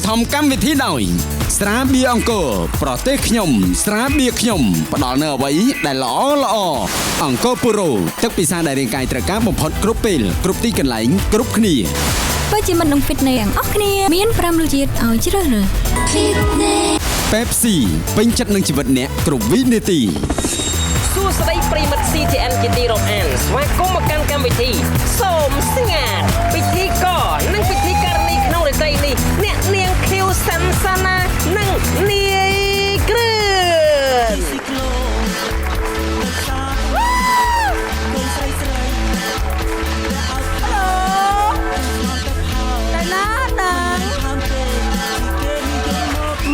ថមកម្មវិធីដោយស្រាបៀរអង្គរប្រទេសខ្ញុំស្រាបៀរខ្ញុំផ្ដល់នៅអ្វីដែលល្អអង្គរពុរ៉ូទឹកពិសាដែលរាងកាយត្រូវការបំផុតគ្រប់ពេលគ្រប់ទីកន្លែងគ្រប់គ្នាបើជាមិត្តនឹង Fitness ទាំងអស់គ្នាមាន5រសជាតិឲ្យជ្រើសរើស Pepsi ពេញចិត្តនឹងជីវិតអ្នកគ្រប់វិនាទីសួស្តីប្រិមិត្ត CTN ជាទីរាប់អានស្វាគមន៍មកកាន់កម្មវិធីសូមស្ងាត់ពិធីករនិងពិធីការនីក្នុងរាត្រីនេះអ្នកនាងខៀវសាន់សាណានិងនាយគ្រឿន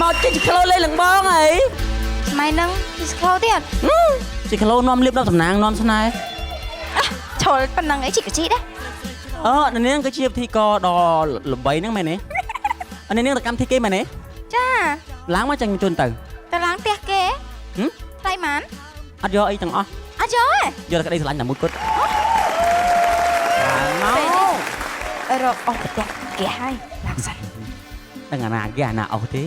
មកជិះគីឡូលេងលងបងអីម៉ែនឹងជិះគីឡូទៀតជិះគីឡូនាំលៀបដល់តំណាងនាំស្នេហ៍ឈលប៉ុណ្ណឹងអីជីកជីដែរនាងគឺជាពិធីករដ៏ល្បីហ្នឹងមែនទេនាងទៅកម្មវិធីគេមែនទេចាឡើងមកចាញ់ជូនទៅឡើងផ្ទះគេថ្លៃម៉ានអត់យកអីទាំងអស់អត់យកទេយកតែក្តីស្រឡាញ់តែមួយគត់អឺរកអស់ផ្ទះគេហើយឡើងសិនដឹងអាណាគេអាណាអស់ទេ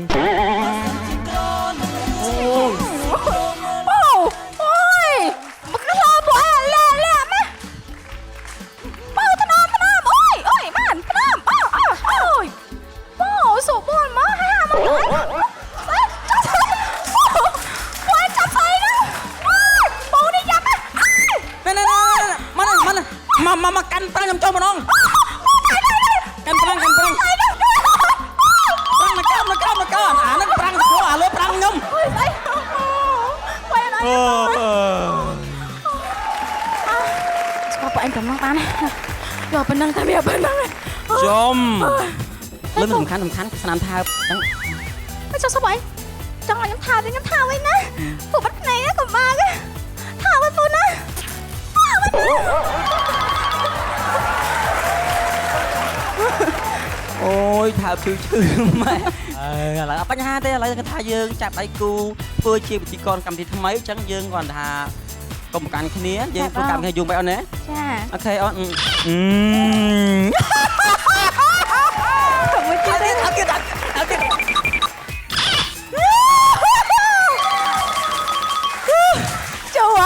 មកកាន់ប្រាំងខ្ញុំចូលម្ដងកាន់ប្រាំងប្រាំងមកអានឹងប្រាំងទៅអាលើប្រាំងខ្ញុំស្គាល់ពួកឯងកំឡុងបានយកប៉ុណ្ណឹងតែវាប៉ុណ្ណឹងចំលើសំខាន់ស្នាមថើបហ្នឹងមិនចង់សុំអីចង់ឲ្យខ្ញុំថើបវិញខ្ញុំថើបវិញណាពួកបាត់ភ្នែកណាកុំបាក់ថើបវិញពូណាអូយថើបឈឺម៉ែឥឡូវអត់បញ្ហាទេឥឡូវគាត់ថាយើងចាប់ដៃគូធ្វើជាពិធីករកម្មវិធីថ្មីអញ្ចឹងយើងគាត់ថាកុំប្រកាន់គ្នាយើងធ្វើកម្មវិធីយូរបែបអូនណាចាអូខេអូនចូល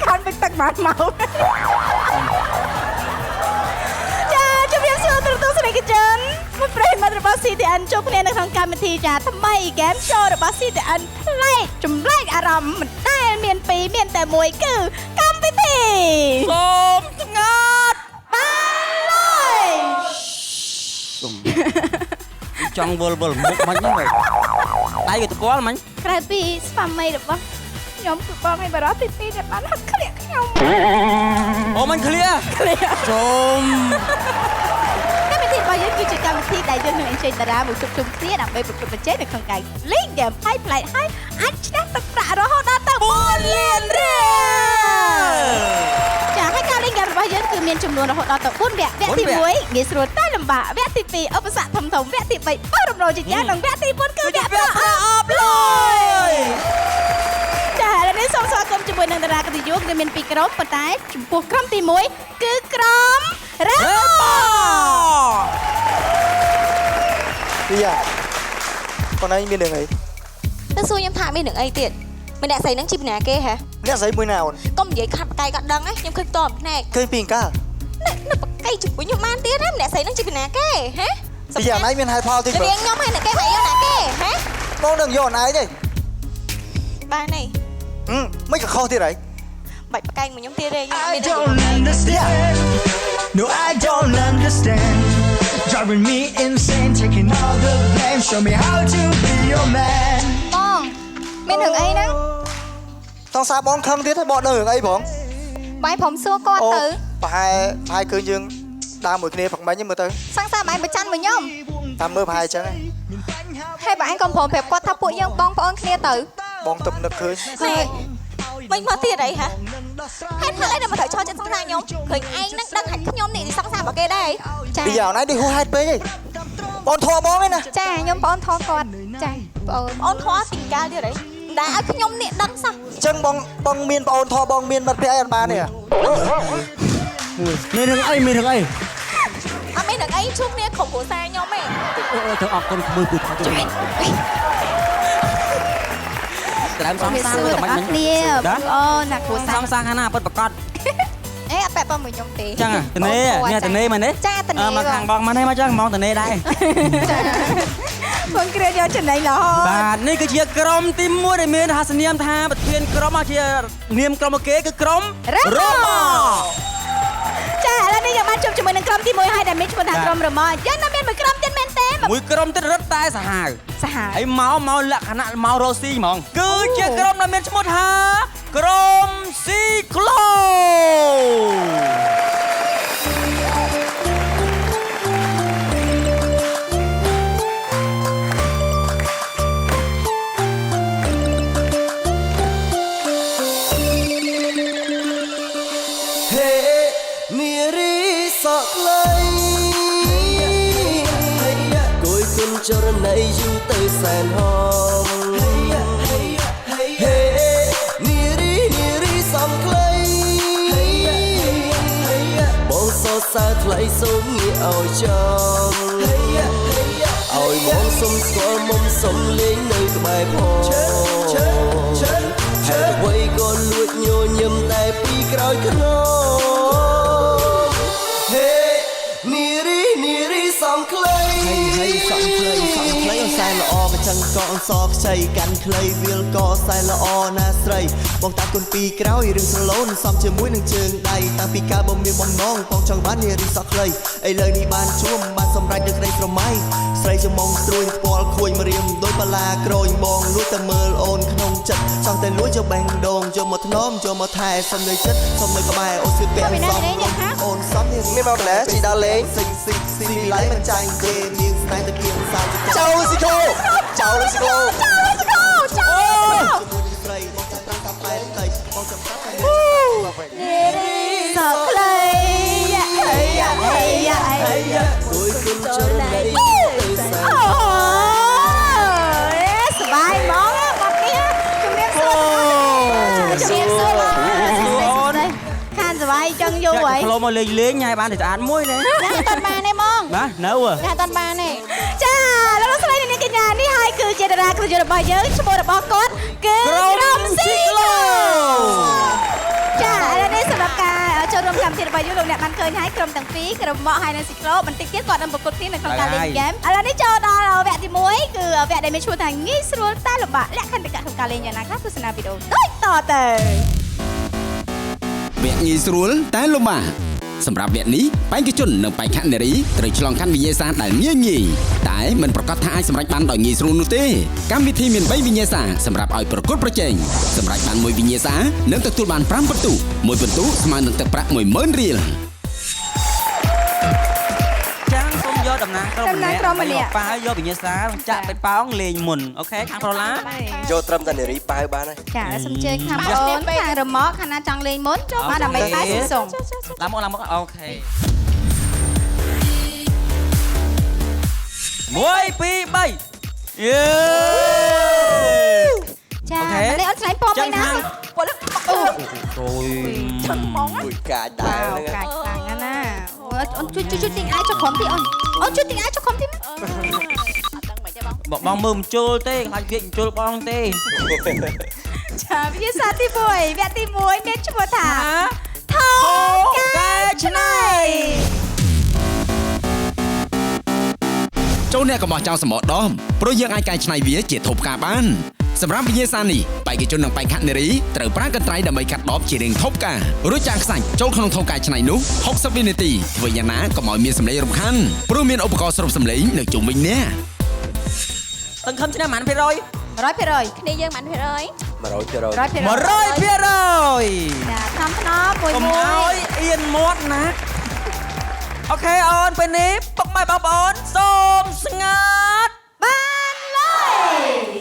ខានពេញទឹកមកចាជំរាបសួរទូទៅស្រីកចិនមកប្រិយមិត្តរបស់ CTN ជួបគ្នានៅក្នុងកម្មវិធីចាថ្មីហ្គេម show របស់ CTN ប្លែកចម្លែកអារម្មណ៍មិនដែលមានពីរមានតែមួយគឺកម្មវិធីសូមស្ងាត់បានឡើយចង់វល់មុខមិនហ្នឹងដៃគេតកល់មិនក្រៅពីស្វាមីរបស់ខ្ញុំគឺបងឲ្យបារម្ភទី2ដែលបានហត់ក្រាក់ខ្ញុំអូមិនឃ្លាសូមកម្មវិធីរបស់យើងគឺជាកម្មវិធីដែលយើងនឹងអញ្ជើញតារាមកជួបជុំគ្នាដើម្បីប្រកួតប្រជែងនៅក្នុងការលេងហ្គេមផ្លែកហើយអាចឈ្នះទឹកប្រាក់រហូតដល់ទៅ4លានរៀលចាហើយការលេងហ្គេមរបស់យើងគឺមានចំនួនរហូតដល់ទៅ4វគ្គវគ្គទី1ងាយស្រួលតែលំបាកវគ្គទី2ឧបសគ្គធំវគ្គទី3បោះរំលោជាយ៉ាងនិងវគ្គទី4គឺវគ្គប្រអប់លុយចាឥឡូវនេះសូមស្វាគមន៍ជាមួយនឹងតារាកិត្តិយសគឺមាន2ក្រុមប៉ុន្តែចំពោះក្រុមទី1គឺក្រុមរ៉ាយ៉ាបងឯងមានរឿងអីទៅសួរខ្ញុំថាមានរឿងអីទៀតម្នាក់ស្រីហ្នឹងជីពីណាគេហ៎ម្នាក់ស្រីមួយណាអូនកុំនិយាយខាត់បកៃក៏ដឹងហ៎ខ្ញុំឃើញតបភ្នែកឃើញពីកាលនៅបកៃជាមួយខ្ញុំបានទៀតម្នាក់ស្រីហ្នឹងជីពីណាគេហ៎យ៉ាណៃមានហេតុផលតិចរៀងខ្ញុំហើយអ្នកគេបាយខ្ញុំណាគេហ៎បងនឹងយកណៃទេបានទេមិនក៏ខុសទៀតហើយបាច់បកៃមួយខ្ញុំទៀតទេខ្ញុំមាន No I don't understand driving me insane taking all the blame show me how to be your man បងមានរឿងអីហ្នឹងតោះសាបងខឹងទៀតហើយបងដឹងរឿងអីបងបាយព្រមសួរគាត់ទៅប្រហែលឃើញយើងដើរមួយគ្នាផឹកមិញមើលទៅសង្សារបាយប្រច័នមួយខ្ញុំតាមមើលប្រហែលអញ្ចឹងហើយបងឯងកុំព្រមប្រាប់គាត់ថាពួកយើងបងប្អូនគ្នាទៅបងទឹកនឹកឃើញមិនមកទៀតអីហ៎ហេតុផលអីដែលមកត្រូវចោលចិត្តសង្សារខ្ញុំឃើញឯងនឹងដឹងថាខ្ញុំនេះសង្សាររបស់គេដែរចាពីយ៉ាងណានេះហួសហេតុពេកហីបងធေါ်បងឯណាចាខ្ញុំបងធေါ်គាត់ចាបងធေါ်ពីកាលទៀតហីដែលឲ្យខ្ញុំនេះដឹងសោះអញ្ចឹងបងមានបងធေါ်បងមានមិត្តភក្តិអីអត់បានទេមានរឿងអី អត់មាននឹងអីជួបគ្នាគ្រប់គ្រួសារខ្ញុំទេ ធ្វើអរគុណមើលពូថតជួយដើមសំសាងមើលតែមិនគ្នាអូណាគ្រួសារ សំសាងខាងណាពិតប្រកប អេអត់តែបងមួយខ្ញុំទេ ចឹងតនេនេះតនេមែនទេ ចាតនេ មកខាងបងមកនេះមកចឹងមកតនេដែរ បងគ្រាយកចំណៃរហូត បាទនេះគឺជាក្រុមទី1ដែលមានហាសនាមថាប្រធានក្រុមមកជានាមក្រុមមកគេគឺក្រុមរ៉ូម៉ូ ចាឥឡូវនេះយើងបានជួបជាមួយនឹងក្រុមទី1ហើយដែលមានឈ្មោះថាក្រុមរ៉ូម៉ូយើងនៅមានមួយក្រុមទៀតមែនទេ មួយក្រុមទៀតរត់តែសាហាវ សាហាវ ហើយមកលក្ខណៈមករ៉ូស៊ីហ្មងគឺជាក្រុមដែលមានឈ្មោះថាក្រុមស៊ីក្លូ នារីសក់ខ្លីគួយគុណចរណីយូរទៅសែនហមនារីសំខ្លីបងសរសើរថ្លៃសូមងាកឲ្យចំឲ្យមកសុំស្គាល់មុំសុំលេងនៅក្បែរផងហើយអ្វីក៏លួចញញឹមតែពីក្រោយខ្នង នារីសំខ្លីសំខ្លីអូនសែនល្អក៏ចឹងក៏អូនសខ្ចីកាន់ខ្លីវាលក៏សែនល្អណាស្រីបងតាគុណពីក្រោយរឿងស្រឡូនសំជាមួយនឹងជើងដៃតាំងពីកាលបងមានបំណងបងចង់បាននារីសក់ខ្លីឥឡូវនេះបានជួមបានសម្រេចនឹងក្តីស្រមៃស្រីច្មងស្រួយផ្ពាល់ខួយមរៀមដូចបាឡាក្រូចបងលួចតែមើលអូនក្នុងចិត្តចង់តែលួចយកបេះដូងយកមកធ្នមយកមកថែសុំនៅចិត្តសុំនៅក្បែរអូនស្ទើរពាក់សំអូនសំនារីមានមកណាជីដល់លេងស៊ីឡៃមិនចាញ់ទេនាងស្នេហ៍តែគៀងសាយចៅស៊ីកោចៅស៊ីកោស្រីបងចាំតាមបែបតែបងចាំតាមតែ នារីសក់ខ្លីគួយគុណចរណី អូសបាយហ្មងបាត់នេះជំរាបសួរខានសបាយចង់យូរហើយ ក្លូមកលេងញ៉ៃបានតែស្អាតមួយណា ណាអត់បានទេហ្មង បាទនៅ ណាអត់បានទេចាលោកស្រីនាងកញ្ញានេះហើយគឺជាតារាក្នុងយុទ្ធរបស់យើងឈ្មោះរបស់គាត់គឺក្រុមស៊ីក្លូចាឥឡូវនេះសម្រាប់ការចូលរួមកម្មវិធីរបស់យើងលោកអ្នកបានឃើញហើយក្រុមទាំងពីរក្រុមម៉ក់ហើយនិងស៊ីក្លូបន្តិចទៀតគាត់នឹងប្រកួតគ្នានៅក្នុងការលេងហ្គេមឥឡូវនេះចូលដល់វគ្គទី1គឺវគ្គដែលមានឈ្មោះថាងាយស្រួលតែលំបាកលក្ខន្តិកៈក្នុងការលេងយ៉ាងណាខ្លះទស្សនាវីដេអូដូចតទៅ វគ្គងាយស្រួលតែលំបាកសម្រាប់វគ្គនេះបេក្ខជននិងបេក្ខនារីត្រូវឆ្លងកាត់វិញ្ញាសាដែលងាយតែមិនប្រកាសថាអាចសម្រេចបានដោយងាយស្រួលនោះទេកម្មវិធីមាន3វិញ្ញាសាសម្រាប់ឲ្យប្រកួតប្រជែងសម្រេចបាន1វិញ្ញាសានឹងទទួលបាន5ពិន្ទុ1ពិន្ទុស្មើនឹងទឹកប្រាក់ 10000 រៀល ចាំសូមយកតំណាងក្រុមម្នាក់ប៉ាវយកវិញ្ញាសាចាក់បេប៉ោងលេងមុនអូខេខាងប្រូឡា យកត្រឹមតែនារីប៉ាវបានហើយ ចាសូមជើញខាងបងខាងរម៉កខាងណាចង់លេងមុនចូលមកដើម្បីប៉ាស៊ីសុង ឡើងមកអូខេ 1 2 3 យេ ចានេះអត់ឆ្លៃពំមិនណាពលអូយ អូយ ហ្មង គួយកាចដែរហ្នឹង កាច់ខ្លាំងណាអូនជួយទីងអាយចុះក្រុមទីអូនជួយទីងអាយចុះក្រុមទីបងមើលមិនជុលទេខ្លាចវាជុលបងទេ ចាវិញ្ញាសាទី1វគ្គទី1មានឈ្មោះថាថោកែឆ្នៃ ចូលអ្នកកំបោះចោលសម្បកដុំព្រោះយើងអាចកែច្នៃវាជាថូផ្កាបានសម្រាប់វិញ្ញាសានេះបេក្ខជននិងបេក្ខនារីត្រូវប្រើកន្ត្រៃដើម្បីកាត់ដបជារាងថូផ្ការួចចាក់ខ្សាច់ចូលក្នុងថូកែច្នៃនោះ60វិនាទីធ្វើយ៉ាងណាកុំឲ្យមានសម្លេងរំខានព្រោះមានឧបករណ៍ស្រូបសម្លេងនៅជុំវិញអ្នក សង្ឃឹមឆ្នាំប៉ុន្មានភាគរយ 100%គ្នាយើងប៉ុន្មានភាគរយ 100% 100% 100%ចាថ្នមថ្នមមួយ កុំ មួយ ឲ្យអៀនមាត់ណាអូខេអូនពេលនេះពុកម៉ែបងប្អូនសូមស្ងាត់ បានឡើយ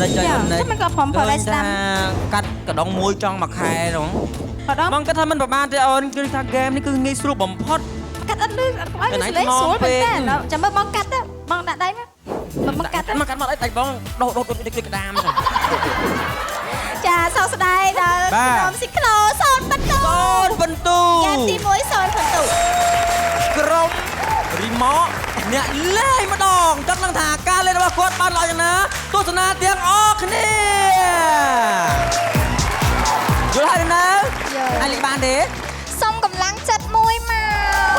đây chơi Dạ, bên đây chắc mình có phòng phở đây xem. cắt cả đống muối trong mặt khay đúng không បើដល់ បងគិតថាមិនប្រហែលទេអូនគឺថាហ្គេមនេះគឺងាយស្រួលបំផុត កាត់អត់លឺអត់ក្បាយលេងស្រួលមែនតើចាំមើលបងកាត់ទៅបងដាក់ដៃមកបងកាត់ទៅ មកកាត់មកអីតែបងដោះដូចក្តាមចឹង ចាសោកស្ដាយដល់ បាទ ក្រុមស៊ីក្លូសូនបន្ទូ សូនបន្ទូ យ៉ាងទី1សូនបន្ទូ ក្រុមរីម៉ូតអ្នកលេងម្ដងចង់ដឹងថាការលេងរបស់គាត់បានល្អយ៉ាងណាទស្សនាទាំងអស់គ្នាយល់ហើយណាអាចលេងបានទេ សុំកម្លាំងចិត្តមួយមក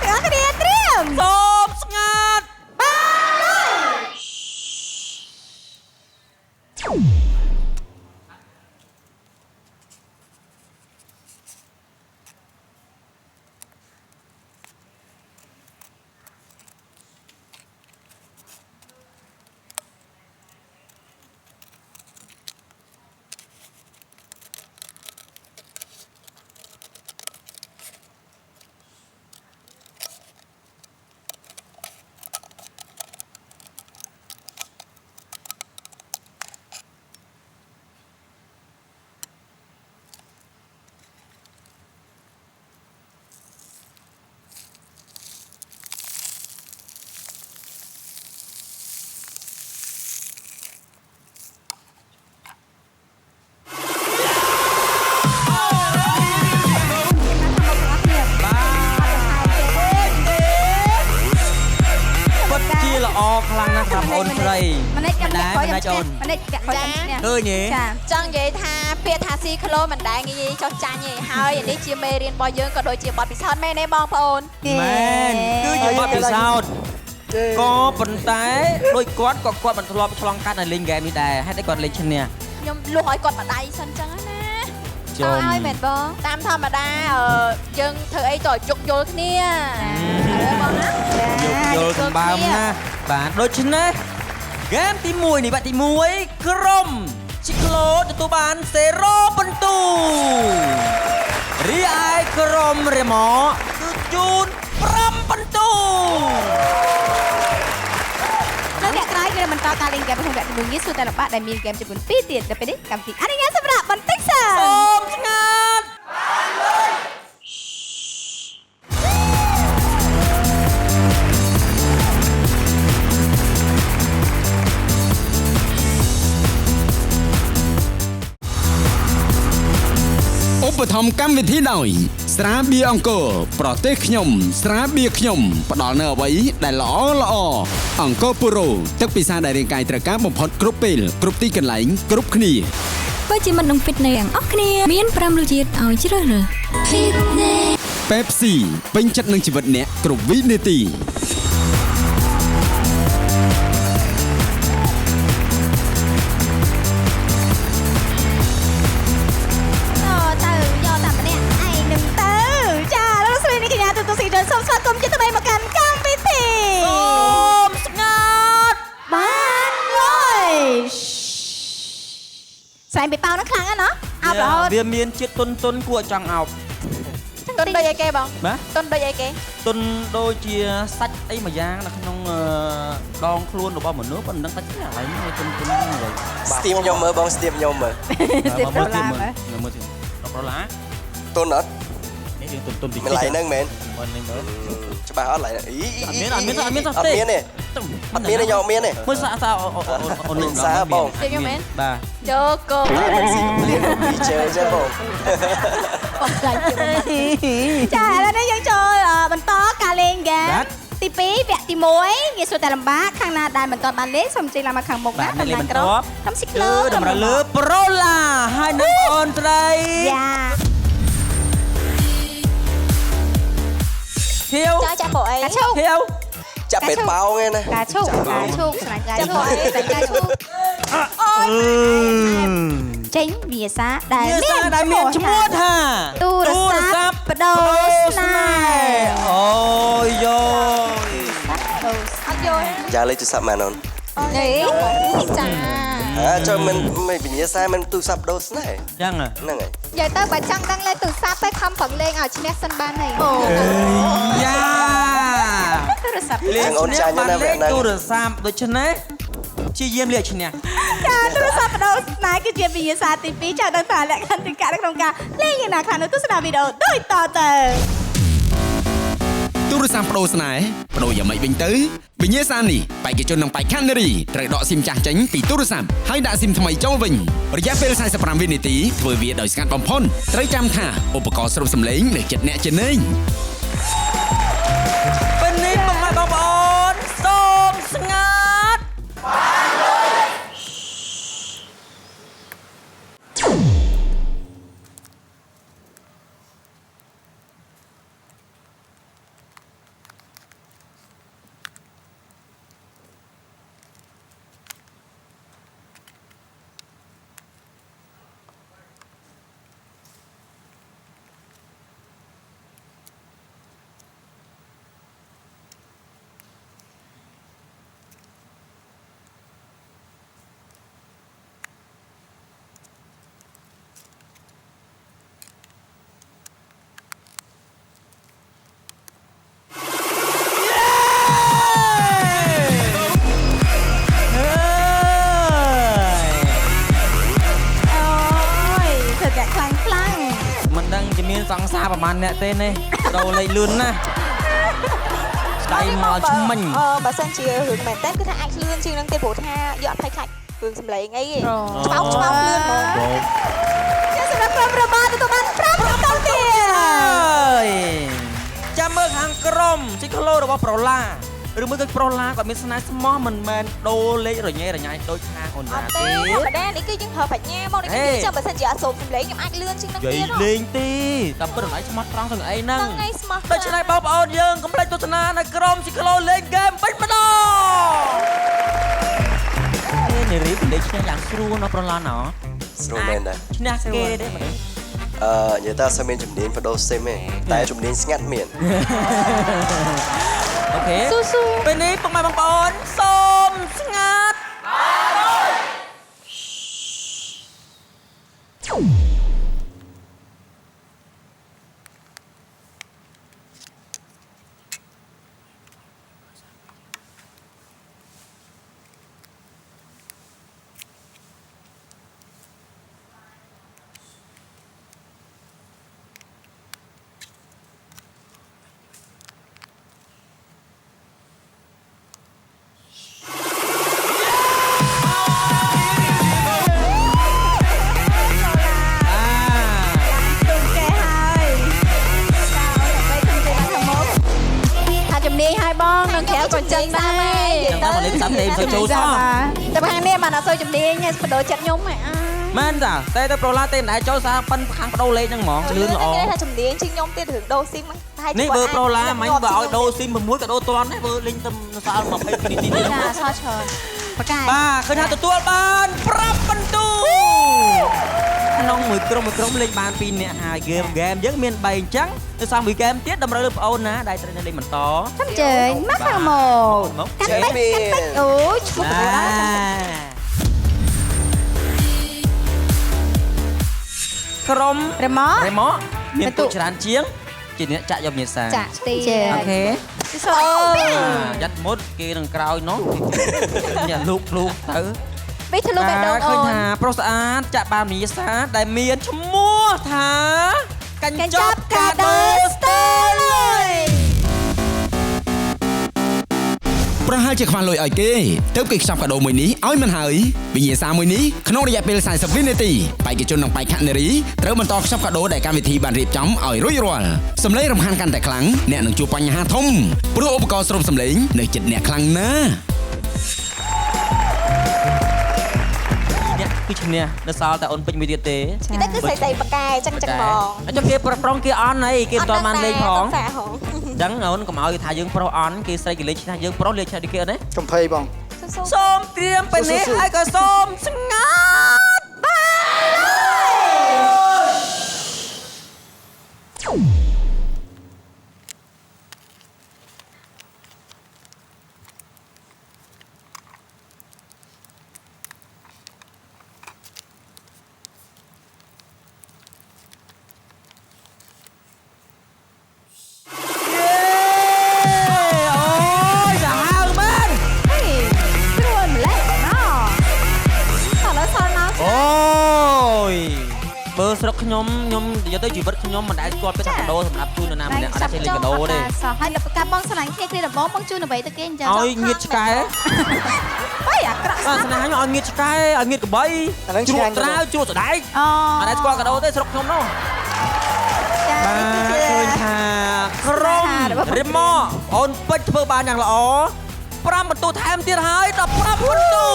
អ្នកគ្នាត្រៀម សូមស្ងាត់ ល្អខ្លាំងណាស់ครับអូនស្រី ម្នេះខ្ញុំអ្នកខ້ອຍខ្ញុំ ម្នេះ ម្នេះអ្នកខ້ອយខ្ញុំ ឃើញទេ ចា ចង់និយាយថាពាក្យថាស៊ីក្លូមិនដែលងាយចុះចាញ់ទេហើយនេះជាមេរៀនរបស់យើងក៏ដូចជាបទពិសោធន៍មែនទេបងប្អូន មែនគឺជាបទពិសោធន៍ក៏ប៉ុន្តែដូចគាត់ក៏គាត់មិនធ្លាប់ឆ្លងកាត់នៅលេងហ្គេមនេះដែរហេតុអីគាត់លេងឈ្នះ ខ្ញុំលុះឲ្យគាត់មួយដៃសិនចឹងណា ជុំ ឲ្យមែនបងតាមធម្មតាយើងធ្វើអីក៏ជោគយល់គ្នាហើយបងណា យល់សម្បើមណាបាទដូច្នេះហ្គេមទី1នេះបាក់ទី1ក្រុមស៊ីក្លូទទួលបាន0បន្ទូរីឯក្រុមរេម៉ូគឺជូន5បន្ទូ នៅអ្នកក្រោយគឺបន្តការលេងហ្គេមក្នុងវគ្គទី1នេះសួរតែលំបាកដែលមានហ្គេមចំនួន2ទៀតដល់ពេលនេះកម្មវិធីអនុញ្ញាតសម្រាប់បន្តិចសិន សូមស្ងាត់ ឧបត្ថម្ភកម្មវិធីដោយស្រាបៀរអង្គរប្រទេសខ្ញុំស្រាបៀរខ្ញុំផ្ដល់នូវអ្វីដែលល្អអង្គរពុរ៉ូទឹកពិសាដែលរាងកាយត្រូវការបំផុតគ្រប់ពេលគ្រប់ទីកន្លែងគ្រប់គ្នា បើជាមិត្តនឹង Fitness ទាំងអស់គ្នាមាន5រសជាតិឲ្យជ្រើសរើស Pepsi ពេញចិត្តនឹងជីវិតអ្នកគ្រប់វិនាទី ទៅយកតែម្នាក់ឯងនឹងទៅចាលោកស្រីនេះកញ្ញាទូស៊ីដល់សូមស្វាគមន៍ជាថ្មីមកកាន់កម្មវិធី សូមស្ងាត់ បានលុយស្រីបេប៉ោនឹងខ្លាំងណាស់ណោះអោបរហូត វាមានជាតិទុនគួរឲ្យចង់អោប ទុនដូចអីគេបង បាទ ទុនដូចអីគេ ទុនដូចជាសាច់អីមួយយ៉ាងនៅក្នុងដងខ្លួនរបស់មនុស្សប៉ុន្តែតែឆ្ងាយឡើយនេះទុនហ្នឹង ស្ទាបខ្ញុំមើលបងស្ទាបខ្ញុំមើល ស្ទាបដុល្លារមើល មើលទៀត$10 ទុនអត់ នេះរៀងទុនតិច កន្លែងហ្នឹងមែន មិននេះមើល ច្បាស់អត់ឡើយអី អត់មានសោះទេ អត់មានទេអត់មានទេញោមមានទេ មើលសាអូន សាបង ជិះខ្ញុំមែន បាទ ចូលកោ បានស៊ីលៀនពីជើចឹងបង បងចាញ់ជាង ចាឥឡូវនេះយើងចូលបន្តការលេងហ្គេមទី2វគ្គទី1ងាយស្រួលតែលំបាកខាងណាដែលមិនទាន់បានលេងសូមជិះឡើងមកខាងមុខណា បាទលេងបន្ទាប់ ក្រុមស៊ីក្លូ តម្រូវលើប្រូឡាហើយនឹងបងអូនស្រី យ៉ា ហៀវ ចាចាក់ពួកអី កាឈូក ហៀវ ចាប់ពេតប៉ោងឯណា កាឈូកស្រាញ់កាឈូកតែកាឈូកចេញវាសាដែល ដែលមានឈ្មោះថា ទូរស័ព្ទបដូរស្នេហ៍ អូយយ អត់យល់ យ៉ាលេខទូរស័ព្ទម៉ានអូន នេះចា ចូលមិនវិញ្ញាសាមិនទូរស័ព្ទដូរស្នេហ៍ ចឹង ហ្នឹងហើយ និយាយទៅបើចង់ដឹងលេខទូរស័ព្ទទៅខំប្រឹងលេងឲ្យឈ្នះសិនបានហើយ យ៉ា ទូរស័ព្ទ លេង អូនចាញ់ណាស់ លេង ណាស់ ទូរស័ព្ទដូច្នេះជាយាមលេខឈ្នះ ចាទូរស័ព្ទបដោស្នេហ៍គឺជាវិញ្ញាសាទី2ចាដឹងថាលក្ខខណ្ឌទីកានៅក្នុងការលេងយ៉ាងណាខ្លះនៅទស្សនាវីដេអូដូចតទៅ ទូរស័ព្ទបដូរស្នេហ៍បដូរយ៉ាងម៉េចវិញទៅវិញ្ញាសានេះបេក្ខជននឹងបេក្ខនារីត្រូវដកស៊ីមចាស់ចេញពីទូរស័ព្ទហើយដាក់ស៊ីមថ្មីចូលវិញរយៈពេល45វិនាទីធ្វើវាដោយស្ងាត់បំផុតត្រូវចាំថាឧបករណ៍ស្រូបសំឡេងនៅចិត្តអ្នកជានិច្ច ពេលនេះពុកម៉ែបងប្អូនសូមស្ងាត់ សង្សារប្រហែលអ្នកទេនេះដូរលេខលឿនណាស់ស្ដាយមកឆ្មិញ បើសិនជារឿងមែនតើគឺថាអាចលឿនជាងនឹងទេព្រោះថាយកអត់ភ័យខ្លាចរឿងសម្លេងអីឆ្មោកឆ្មោកលឿនហ្មងចាសម្រាប់ក្រុមរបស់ទទួលបាន5ដុល្លារទៀតចាំមើលខាងក្រុមស៊ីក្លូរបស់ប្រូឡាឬមួយក៏ប្រូឡាគាត់មានស្នេហ៍ស្មោះមិនមែនដូរលេខរញ៉េរញ៉ៃដូចខាងអូនណាទេបដានេះគឺយើងប្រើបញ្ញាមកនេះគឺចាំបើសិនជាអត់សូមសម្លេងខ្ញុំអាចលឿនជាងនឹងទៀតលេងទេតែប៉ុន្តែស្មោះត្រង់ទាំងអីហ្នឹង ថ្ងៃស្មោះ ដូច្នេះបងប្អូនយើងកុំភ្លេចទស្សនានៅក្រុមស៊ីក្លូលេងហ្គេមពេញម្ដងនេះរីកលេងឈ្នះយ៉ាងស្រួលណាស់ប្រូឡាណោះ ស្រួលមែនដែរ ឈ្នះគេទេបង និយាយថាសមានជំនាញបដូរស៊ីមទេតែជំនាញស្ងាត់មាន អូខេពេលនេះពុកម៉ែបងប្អូនសូមស្ងាត់ ក៏ចឹងដែរតែមកលេងផ្សំលេងទៅចូលសោះតែខាងនេះបានអត់សូវជំនាញបដូរចិត្តខ្ញុំហ៎មែនតាតែទៅប្រូឡាទេមិនដែរចូលសារប៉ិនខាងបដូរលេងហ្នឹងហ្មងលឿនល្អគេថាជំនាញជាងខ្ញុំទៀតរឿងដូរស៊ីមហ្នឹង នេះបើប្រូឡាមិញបើឲ្យដូរស៊ីម6ក៏ដូរតាន់ដែរបើលេងទៅសល់20នាទីទៀតចាសល់ច្រើនប្រកែបាទឃើញថាទទួលបាន5បន្ទូក្នុងមួយក្រុមលេងបាន2នាក់ហើយហ្គេមយើងមាន3អញ្ចឹងទៅសោះមួយហ្គេមទៀតតម្រូវលើបងអូនណាដែលត្រូវលេងបន្តចាំជើញមកខាងមកកាត់ពេកអូឈ្មោះក្រុមរ៉េម៉ូមានទូច្រើនជាងជាអ្នកចាក់យកវិញ្ញាសាចាក់ទីអូខេយ៉ាត់មុតគេនឹងក្រោយនោះអ្នកលូកទៅពេលធ្លុះបេះដូងអូនឃើញថាប្រុសស្អាតចាក់បានវិញ្ញាសាដែលមានឈ្មោះថាកញ្ចប់កាដូស្ទើយប្រហែលជាខ្វះលុយឲ្យគេទើបគេខ្ចប់កាដូមួយនេះឲ្យមិនហើយវិញ្ញាសាមួយនេះក្នុងរយៈពេល40វិនាទីបេក្ខជននិងបេក្ខនារីត្រូវបន្តខ្ចប់កាដូដែលកម្មវិធីបានរៀបចំឲ្យរួចរាល់សំឡេងរំខានកាន់តែខ្លាំងអ្នកនឹងជួបបញ្ហាធំព្រោះឧបករណ៍ស្រូបសំឡេងនៅជិតអ្នកខ្លាំងណាស់គឺឈ្នះនៅសល់តែអូនពេញមួយទៀតទេ គេគឺស្រីបកែចឹងហ្មងអញ្ចឹងគេប្រងគេអន់អីគេមិនបានលេងផងអញ្ចឹងអូនកុំឲ្យថាយើងប្រុសអន់គេស្រីគេលេងឈ្នះយើងប្រុសលេងឈ្នះគេអត់ទេកំភៃបងសូមត្រៀមពេលនេះហើយក៏សូមស្ងាត់បាទ អូយបើស្រុកខ្ញុំនិយាយទៅជីវិតខ្ញុំមិនដែលស្គាល់ពាក្យថាកាដូសម្រាប់ជូននរណាម្នាក់អត់ចេះលេងកាដូទេ ហើយលបកាបងស្លាញ់គ្នាគ្នាដំបងបងជូនអ្វីទៅគេអញ្ចឹង ឲ្យងៀតឆ្កែ បាយអាក្រក់ បាទស្នេហ៍ខ្ញុំឲ្យងៀតឆ្កែឲ្យងៀតកបីជ្រក់ត្រាវជ្រក់សដែក អូ អត់ដែលស្គាល់កាដូទេស្រុកខ្ញុំនោះ ចា បាទឃើញថាក្រុមរិមអូនពេជ្រធ្វើបានយ៉ាងល្អ5បន្ទូថែមទៀតហើយ15បន្ទូ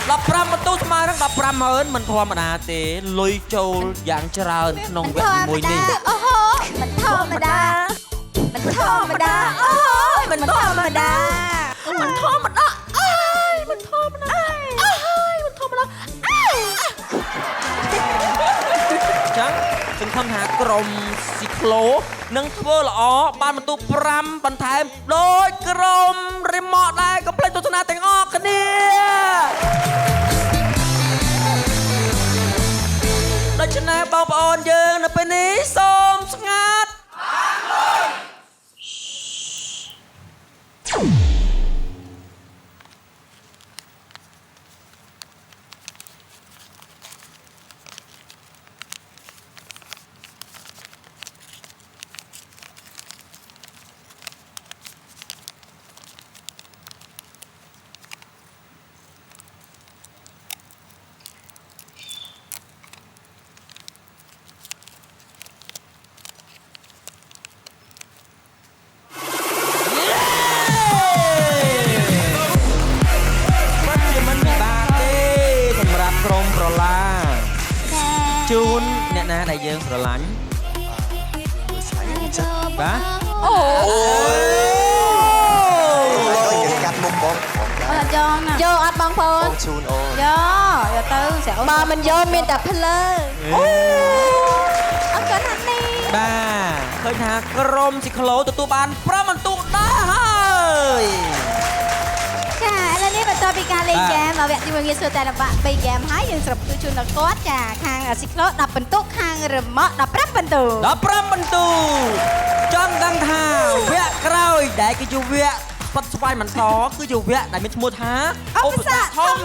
15បន្ទូស្មើនឹង150000មិនធម្មតាទេលុយចូលយ៉ាងច្រើនក្នុងវគ្គទី1នេះ អូហូមិនធម្មតាមិនធម្មតាអូមិនធម្មតាមិនធម្មតាអើយមិនធម្មតាអើយមិនធម្មតាអើយ ចឹងសង្ឃឹមថាក្រុមស៊ីក្លូនឹងធ្វើល្អបានបន្ទូ5បន្ថែមដោយក្រុមរិមដែរកុំភ្លេចទស្សនាទាំងអស់គ្នាដូច្នេះបងប្អូនយើងនៅពេលនេះសូមស្ងាត់ ជូនអ្នកណាដែលយើងស្រឡាញ់បាទ អូ យើងកាត់មុខបង អត់ចង់ណាយកអត់បងប្អូ ប ន ងជូនអូន យកទៅស្រាអូនបើមិនយកមានតែភ្លើអូអត់កាន់ណាស់នេះបាទឃើញថាក្រុមស៊ីក្លូទទួលបាន5បន្ទូដែរហើយ ចាឥឡូវនេះបន្តពីការលេងហ្គេមវគ្គទី1ងាយស្រួលតែលំបាក3ហ្គេមហើយយើងស្រុបគឺជូនដល់គាត់ចាខាងស៊ីក្លូ10បន្ទុកខាងរម៉ក15បន្ទុក 15បន្ទូចង់ដឹងថាវគ្គក្រោយដែលគឺជាវគ្គស្បត់ស្វាយមិនតគឺជាវគ្គដែលមានឈ្មោះថាឧបសគ្គធំ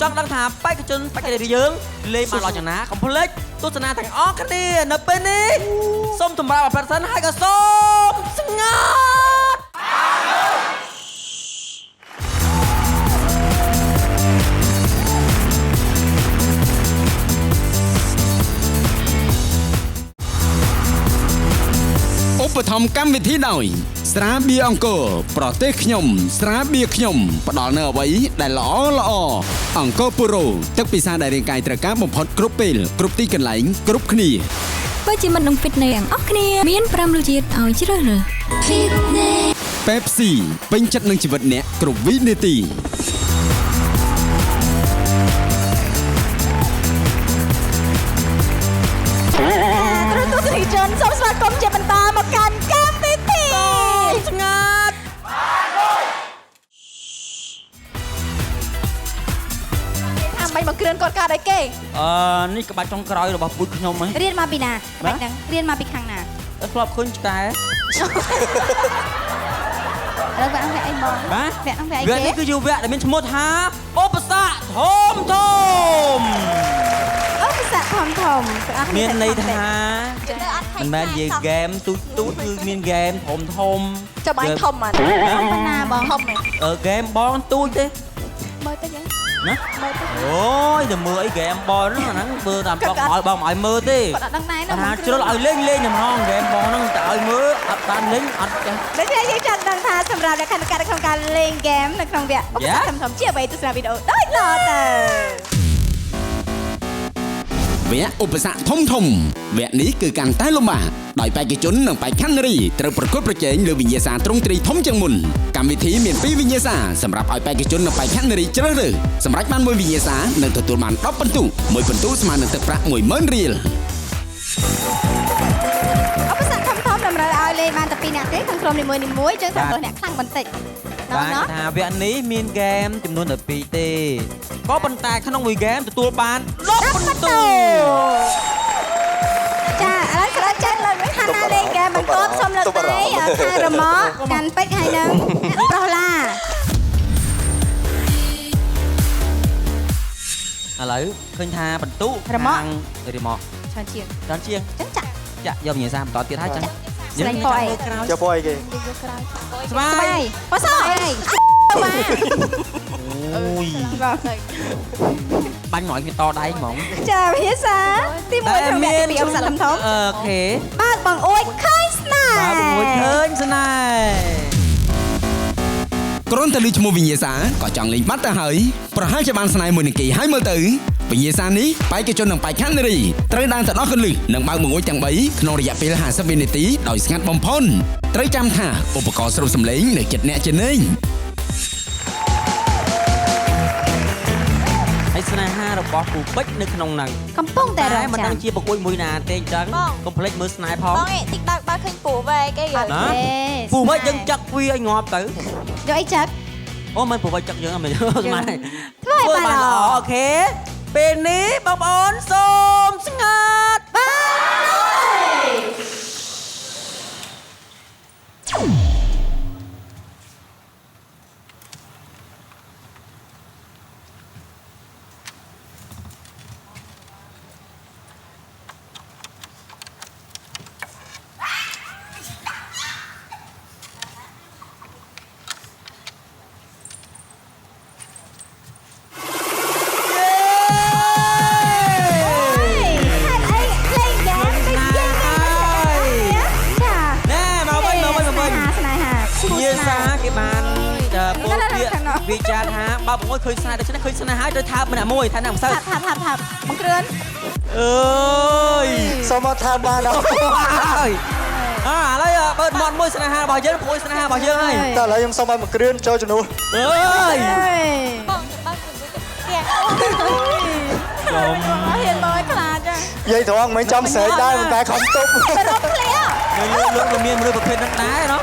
ចង់ដឹងថាបេក្ខជនបេក្ខនារីយើងលេងបានល្អយ៉ាងណាកុំភ្លេចទស្សនាទាំងអស់គ្នានៅពេលនេះសូមសម្រាប់អភិសិនហើយក៏សូមស្ងាត់ ឧបត្ថម្ភកម្មវិធីដោយស្រាបៀរអង្គរប្រទេសខ្ញុំស្រាបៀរខ្ញុំផ្ដល់នូវអ្វីដែលល្អអង្គរពុរ៉ូទឹកពិសាដែលរាងកាយត្រូវការបំផុតគ្រប់ពេលគ្រប់ទីកន្លែងគ្រប់គ្នា ពិតជាមិននឹង fitness ទាំងអស់គ្នាមាន5រសជាតិឲ្យជ្រើសរើស Pepsi ពេញចិត្តនឹងជីវិតអ្នកគ្រប់វិនាទី ទ្រទស្សនិកជនសូមស្វាគមន៍ជាបន្តមកកាន់កម្មវិធីស្ងាត់ថាមិនមកគ្រឿនគាត់កាត់ឲ្យគេ នេះក្បាច់ចុងក្រោយរបស់ពូជខ្ញុំហ៎ រៀនមកពីណាបាច់ហ្នឹងរៀនមកពីខាងណា ធ្លាប់ឃើញឆ្កែ ឥឡូវវគ្គហ្នឹងវគ្គអីបង បាទ វគ្គហ្នឹងវគ្គអី វគ្គ គេ នេះគឺជាវគ្គដែលមានឈ្មោះថាឧបសគ្គធំអូភាសាធំស្អាត មានន័យថាមិនមែននិយាយហ្គេមទូចគឺមានហ្គេមធំ ចាំបាញ់ធំហ្មង ប៉ុណ្ណាបងធំហ៎ ហ្គេមបងទូចទេ មើលទៅយ៉ាង ណាអូយតែមើលអីហ្គេមបងហ្នឹងមើលតាមបងឲ្យមើលទេ គាត់អត់ដឹងដែរណា ថាជ្រុលឲ្យលេងតែម្ដងហ្គេមបងហ្នឹងតែឲ្យមើលអត់បានលេងអត់ចេះ ដូច្នេះយើងចង់ដឹងថាសម្រាប់លក្ខណៈក្នុងការលេងហ្គេមនៅក្នុងវគ្គឧបសគ្គធំៗជាអ្វីទស្សនាវីដេអូដូចតទៅ វគ្គឧបសគ្គធំវគ្គនេះគឺកាន់តែលំបាកដោយបេក្ខជននិងបេក្ខនារីត្រូវប្រកួតប្រជែងលើវិញ្ញាសាទ្រង់ទ្រីធំជាងមុនកម្មវិធីមាន2វិញ្ញាសាសម្រាប់ឲ្យបេក្ខជននិងបេក្ខនារីជ្រើសរើសសម្រាប់បាន1វិញ្ញាសានឹងទទួលបាន10បន្ទុក1បន្ទុកស្មើនឹងទឹកប្រាក់10000រៀល ឧបសគ្គធំៗតម្រូវឲ្យលេងបានតែ2នាក់ទេក្នុងក្រុមនីមួយៗចឹងតែបើអ្នកខ្លាំងបន្តិច បាទថាវគ្គនេះមានហ្គេមចំនួនតែ2ទេក៏ប៉ុន្តែក្នុងមួយហ្គេមទទួលបាន10បន្ទូ ចាឥឡូវស្រាប់ចិត្តខាងណាលេងហ្គេមបន្តសុំលើកដៃខាងរម៉កកាន់ពេជ្រហើយនឹងអ្នកប្រុសឡា ប ឥឡូវឃើញថាបន្ទុរម៉ោច្រើនជាង ច្រើនជាង ចឹងចាក់ ចាក់យកវិញ្ញាសាបន្តទៀតហើយចឹង ស្រីពណ៌អី ចាំពណ៌អីគេ ស្វា ស្បែ យ កប៉សអី អូយបាញ់មកឲ្យគេតដៃហ្មង ចាវិសាទី1ក្នុងអ្នកទី2អបស័កធំ អូខេ បើកបងអួយឃើញស្នេហ៍ បើមួយឃើញស្នេហ៍ គ្រាន់តែឮឈ្មោះវិញ្ញាសាក៏ចង់លេងបាត់ទៅហើយប្រហែលជាបានស្នេហ៍មួយនឹងគេហើយមើលទៅវិញ្ញាសានេះបេក្ខជននឹងបេក្ខនារីត្រូវដើរទៅដល់កន្លឹះនិងបើកបង្អួចទាំង3ក្នុងរយៈពេល50វិនាទីដោយស្ងាត់បំផុតត្រូវចាំថាឧបករណ៍ស្រូបសំឡេងនៅចិត្តអ្នកជានិច្ច ហើយស្នេហារបស់ពូពេជ្រនៅក្នុងហ្នឹង កំពុងតែរ តែ ង មិន ចាំ ដឹងជាប្រគួយមួយណាទេអញ្ចឹងកុំភ្លេចមើលស្នេហ៍ផង បងឯងតិចបើឃើញពូវែកអីយល់ ណាពូពេជ្រយើងចាក់វាឲ្យងាប់ទៅ យកអីចាក់ អូមិនពូពេជ្រចាក់យើងអត់មែនស្មាន ធ្វើឲ្យបានល្អ អូខេពេលនេះបងប្អូនសូមស្ងាត់បាទ ហេតុអីលេងហ្គេមតិចយើងចា ណែមកវិញ ស្នេហា យាសាគេបានពោលពាក្យវិចារថាបើបងអើយឃើញស្នេហ៍ដូច្នេះឃើញស្នេហ៍ហើយត្រូវថាម្នាក់មួយថាណាមិនសូវ ថាបង្គ្រឿន អើយ សូមមកថាបានដល់ ហើយឥឡូវបើកមាត់មួយស្នេហារបស់យើងព្រួយស្នេហារបស់យើងហើយ តែឥឡូវខ្ញុំសូមឲ្យមកគ្រឿនចូលជំនួស អើយ បងបើគំនិតទៀត ខ្ញុំ ហ៊ានមកខ្លាចចា និយាយត្រង់មិនចំស្រែកដែរមិនតែខំទប់ ទៅរកឃ្លៀ លោកមានមនុស្សប្រភេទហ្នឹងដែរណោះ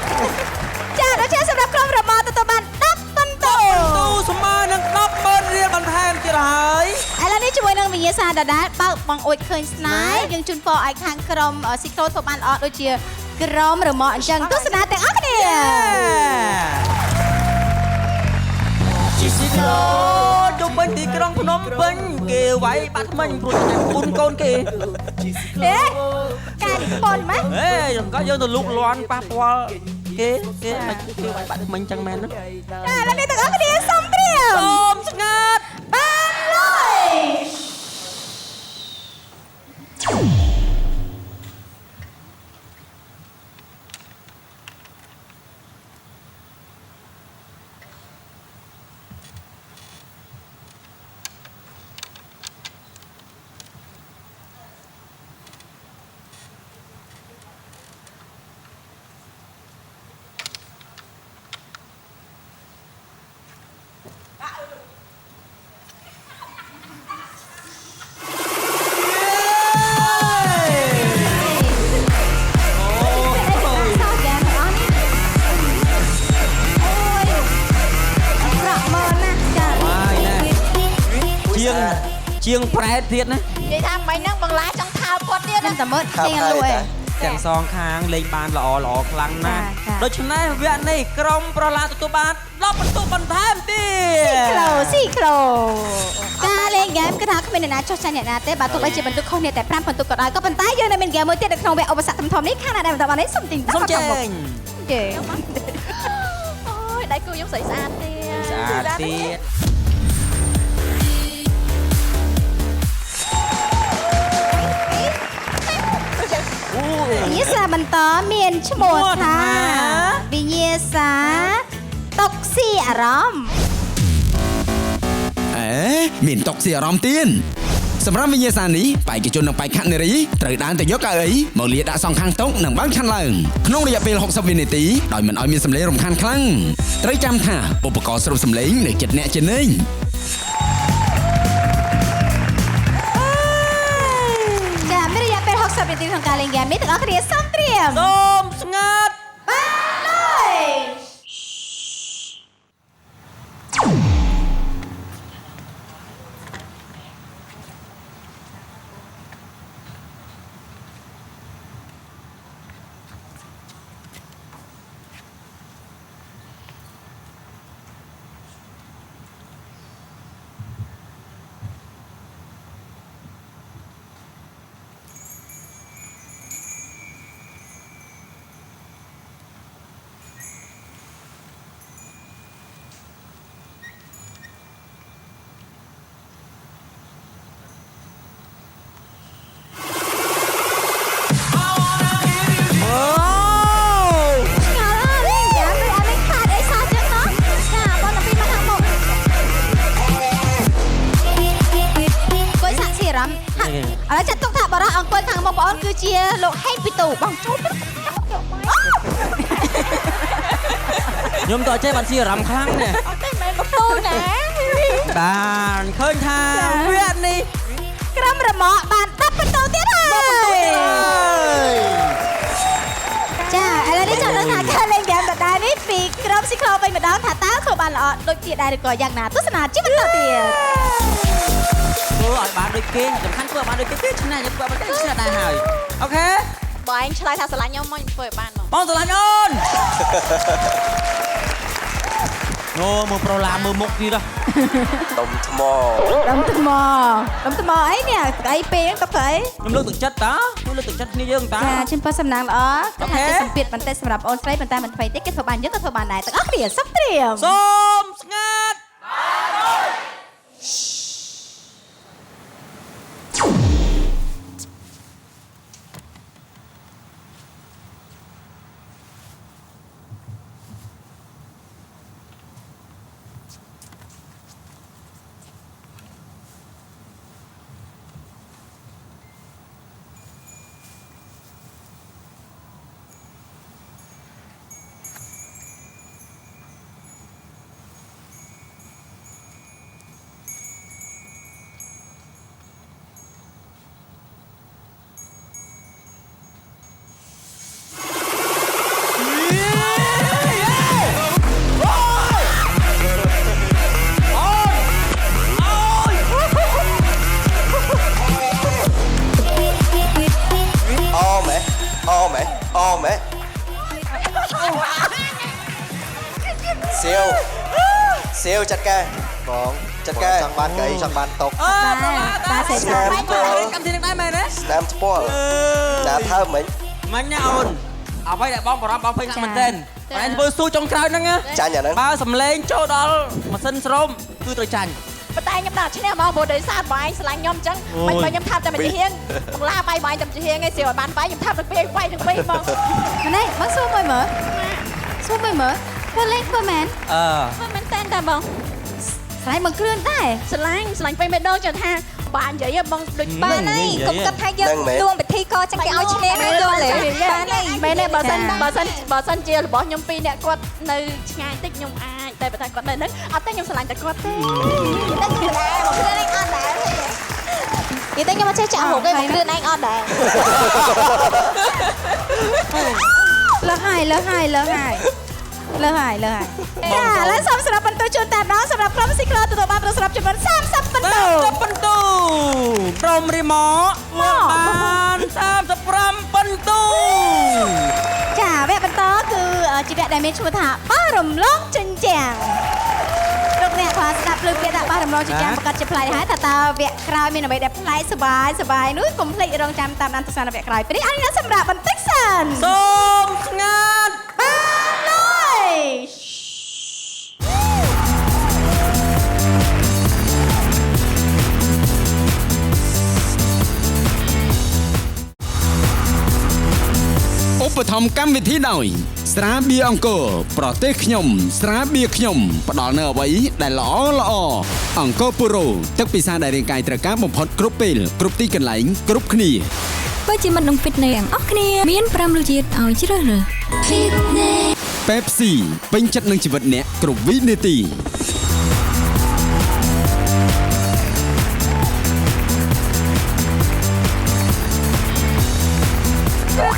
ចាដូច្នេះសម្រាប់ក្រុមរបស់ទទួលបាន10បន្ទូ ទូស្មើនឹង100000រៀលបន្ថែមទៀតហើយ ឥឡូវនេះជាមួយនឹងវិញ្ញាសាដដែលបើកបងអួយឃើញស្នេហ៍យើងជូនពរឲ្យខាងក្រុមស៊ីក្រូធ្វើបានល្អដូចជាក្រុមរមាស់អញ្ចឹងទស្សនាទាំងអស់គ្នា ជីស៊ីក្រូជុំវិញទីក្រុងភ្នំពេញគេវាយបាត់ថ្មិញព្រោះតែគុណកូនគេ ហេកាយប៉ុនម៉េច ហេក៏យើងទៅលូកលាន់ប៉ះពាល់គេមិនគេវាយបាត់ថ្មិញចឹងមែនណា ចាឥឡូវនេះទាំងអស់គ្នាសូមត្រៀម សូមស្ងាត់ បានលុយ ជាងប្រែតទៀតណា និយាយថាមិញហ្នឹងបង្លាចង់ថើគាត់ទៀត ខ្ញុំតែមើលជាងលុយ ទាំងសងខាងលេងបានល្អខ្លាំងណាស់ ចា៎ ដូច្នេះវគ្គនេះក្រុមប្រឡាទទួលបាន10បន្ទុកបន្ថែមទៀត ស៊ីក្រូការលេងហ្គេមគឺថាគ្មានអ្នកណាចុះចាញ់អ្នកណាទេបើទោះបីជាបន្ទុកខុសគ្នាតែ5បន្ទុកក៏ដោយក៏ប៉ុន្តែយើងនៅមានហ្គេមមួយទៀតនៅក្នុងវគ្គឧបសគ្គធំៗនេះខាងណាដែលបន្តបាននេះសូមទិញ សូមចេញ ចេញ អូយដៃគូខ្ញុំស្រីស្អាតទៀត ស្អាតទៀត វិញ្ញាសាបន្តមានឈ្មោះថាវិញ្ញាសាតុកស៊ីអារម្មណ៍ អេមានតុកស៊ីអារម្មណ៍ទៀតសម្រាប់វិញ្ញាសានេះបេក្ខជននិងបេក្ខនារីត្រូវដើរទៅយកកៅអីមកលាដាក់សងខាងតុនិងបើកឆាន់ឡើងក្នុងរយៈពេល60វិនាទីដោយមិនឲ្យមានសម្លេងរំខានខ្លាំងត្រូវចាំថាឧបករណ៍ស្រូបសម្លេងនៅចិត្តអ្នកជានិច្ច ចាមានរយៈពេល60នាទីក្នុងការលេងហ្គេមនេះទាំងអស់គ្នាសូមត្រៀម សូមស្ងាត់ បានលុយ ម្មណ៍ឥឡូវចាត់ទុកថាបរិះអង្គុយខាងមុខបងប្អូនគឺជាលោកហេងពីទូបងជួបខ្ញុំតើចេះបានជាអារម្មណ៍ខ្លាំងណាស់ អត់ទេមែនមកទូណា បានឃើញថាវគ្គនេះ ក្រុមរមាក់បាន10ពិន្ទុទៀតហើយចាឥឡូវនេះចង់ដឹងថាការលេងហ្គេមដដែលនេះពីក្រុមស៊ីក្លូវិញម្ដងថាតើធ្វើបានល្អដូចជាដែរឬក៏យ៉ាងណាទស្សនាជាបន្តទៀត ធ្វើឲ្យបានដូចគេសំខាន់ធ្វើឲ្យបានដូចគេឆ្នះខ្ញុំធ្វើបានឆ្នះដែរហើយអូខេ បើឯងឆ្លើយថាស្រឡាញ់ខ្ញុំមកធ្វើឲ្យបានមក បងស្រឡាញ់អូនអូមើលប្រូឡាមើលមុខទៀត ដុំថ្ម ដុំថ្មអីនេះស្អីពេកទៅស្អី ខ្ញុំលើកទឹកចិត្តតាខ្ញុំលើកទឹកចិត្តគ្នាយើងតា ចាជិនប៉សំណាងល្អគាត់ថាគេសម្ពាធបន្តិចសម្រាប់អូនស្រីប៉ុន្តែមិនថ្មីទេគេធ្វើបានយើងក៏ធ្វើបានដែរទាំងអស់គ្នាសុខត្រៀម សូមស្ងាត់ Siêu chặt ca បង chặt ca ចង់បានកៅអីចង់បានតុក តាសេសា បាយកម្មវិធីនឹងដែរមែនទេ ស្នាមស្ពាល់ដាក់ថើមមិញ មិញណាអូនអ្វីដែលបងបារម្ភបងភ័យខ្លាំងមែនទែនតែធ្វើស៊ូចុងក្រោយហ្នឹងណា ចាញ់អាហ្នឹង បើសំឡេងចូលដល់ម៉ាស៊ីនស្រោមគឺត្រូវចាញ់ ប៉ុន្តែខ្ញុំដាក់ឈ្នះមកព្រោះដោយសារបងឯងស្រឡាញ់ខ្ញុំអញ្ចឹងមិនបើខ្ញុំថាតែមួយហៀងបងឡាបាយបងឯងតែមួយហៀងឯងស្រួលឲ្យបានបាយខ្ញុំថាទៅពីបាយទាំងពីរបង ណែមកសួរមួយមើលសួរមួយមើលធ្វើលេងធ្វើមែន មិនមែនតែតែបង ស្រ័យមកគ្រឿនដែរ ស្រឡាញ់ពេលមេដងចង់ថាបាននិយាយបងដូច បានហើយកុំគិតថាយើងដួងពិធីកចឹងគេឲ្យឈ្នះមែនយល់ទេបានហើយ មែនទេបើសិនជារបស់ខ្ញុំពីរអ្នកគាត់នៅឆ្ងាយតិចខ្ញុំអាចតែបើថាគាត់នៅនឹងអត់ទេខ្ញុំស្រឡាញ់តែគាត់ទេ តែគ្រឿនដែរមកគ្រឿនឯងអត់ដែរ និយាយតែខ្ញុំអត់ចេះចាក់ហូបទេមកគ្រឿនឯងអត់ដែរ លើហើយចាឥឡូវសូមស្រាប់បន្ទូជូនតែម្ដងសម្រាប់ក្រុមស៊ីក្លូទទួលបានប្រស្រាប់ចំនួន30បន្ទូ 30បន្ទូក្រុមរីម៉ូមកបាន35បន្ទូ ចាវគ្គបន្តគឺជាវគ្គដែលមានឈ្មោះថាបោះរំលងជញ្ជាំងលោកអ្នកខ្លះស្ដាប់ឮពាក្យថាបោះរំលងជញ្ជាំងប្រកាសជាប្លែកហើយតើវគ្គក្រោយមានអ្វីដែលប្លែកសប្បាយនោះកុំភ្លេចរងចាំតាមដានទស្សនាវគ្គក្រោយពេលនេះអរគុណសម្រាប់បន្តិចសិន សូមស្ងាត់ បានហើយ ឧបត្ថម្ភកម្មវិធីដោយស្រាបៀរអង្គរប្រទេសខ្ញុំស្រាបៀរខ្ញុំផ្ដល់នូវអ្វីដែលល្អអង្គរពុរ៉ូទឹកពិសាដែលរាងកាយត្រូវការបំផុតគ្រប់ពេលគ្រប់ទីកន្លែងគ្រប់គ្នា បើជាមិត្តនឹង Fitness ទាំងអស់គ្នាមាន5រសជាតិឲ្យជ្រើសរើស Pepsi ពេញចិត្តនឹងជីវិតអ្នកគ្រប់វិនាទី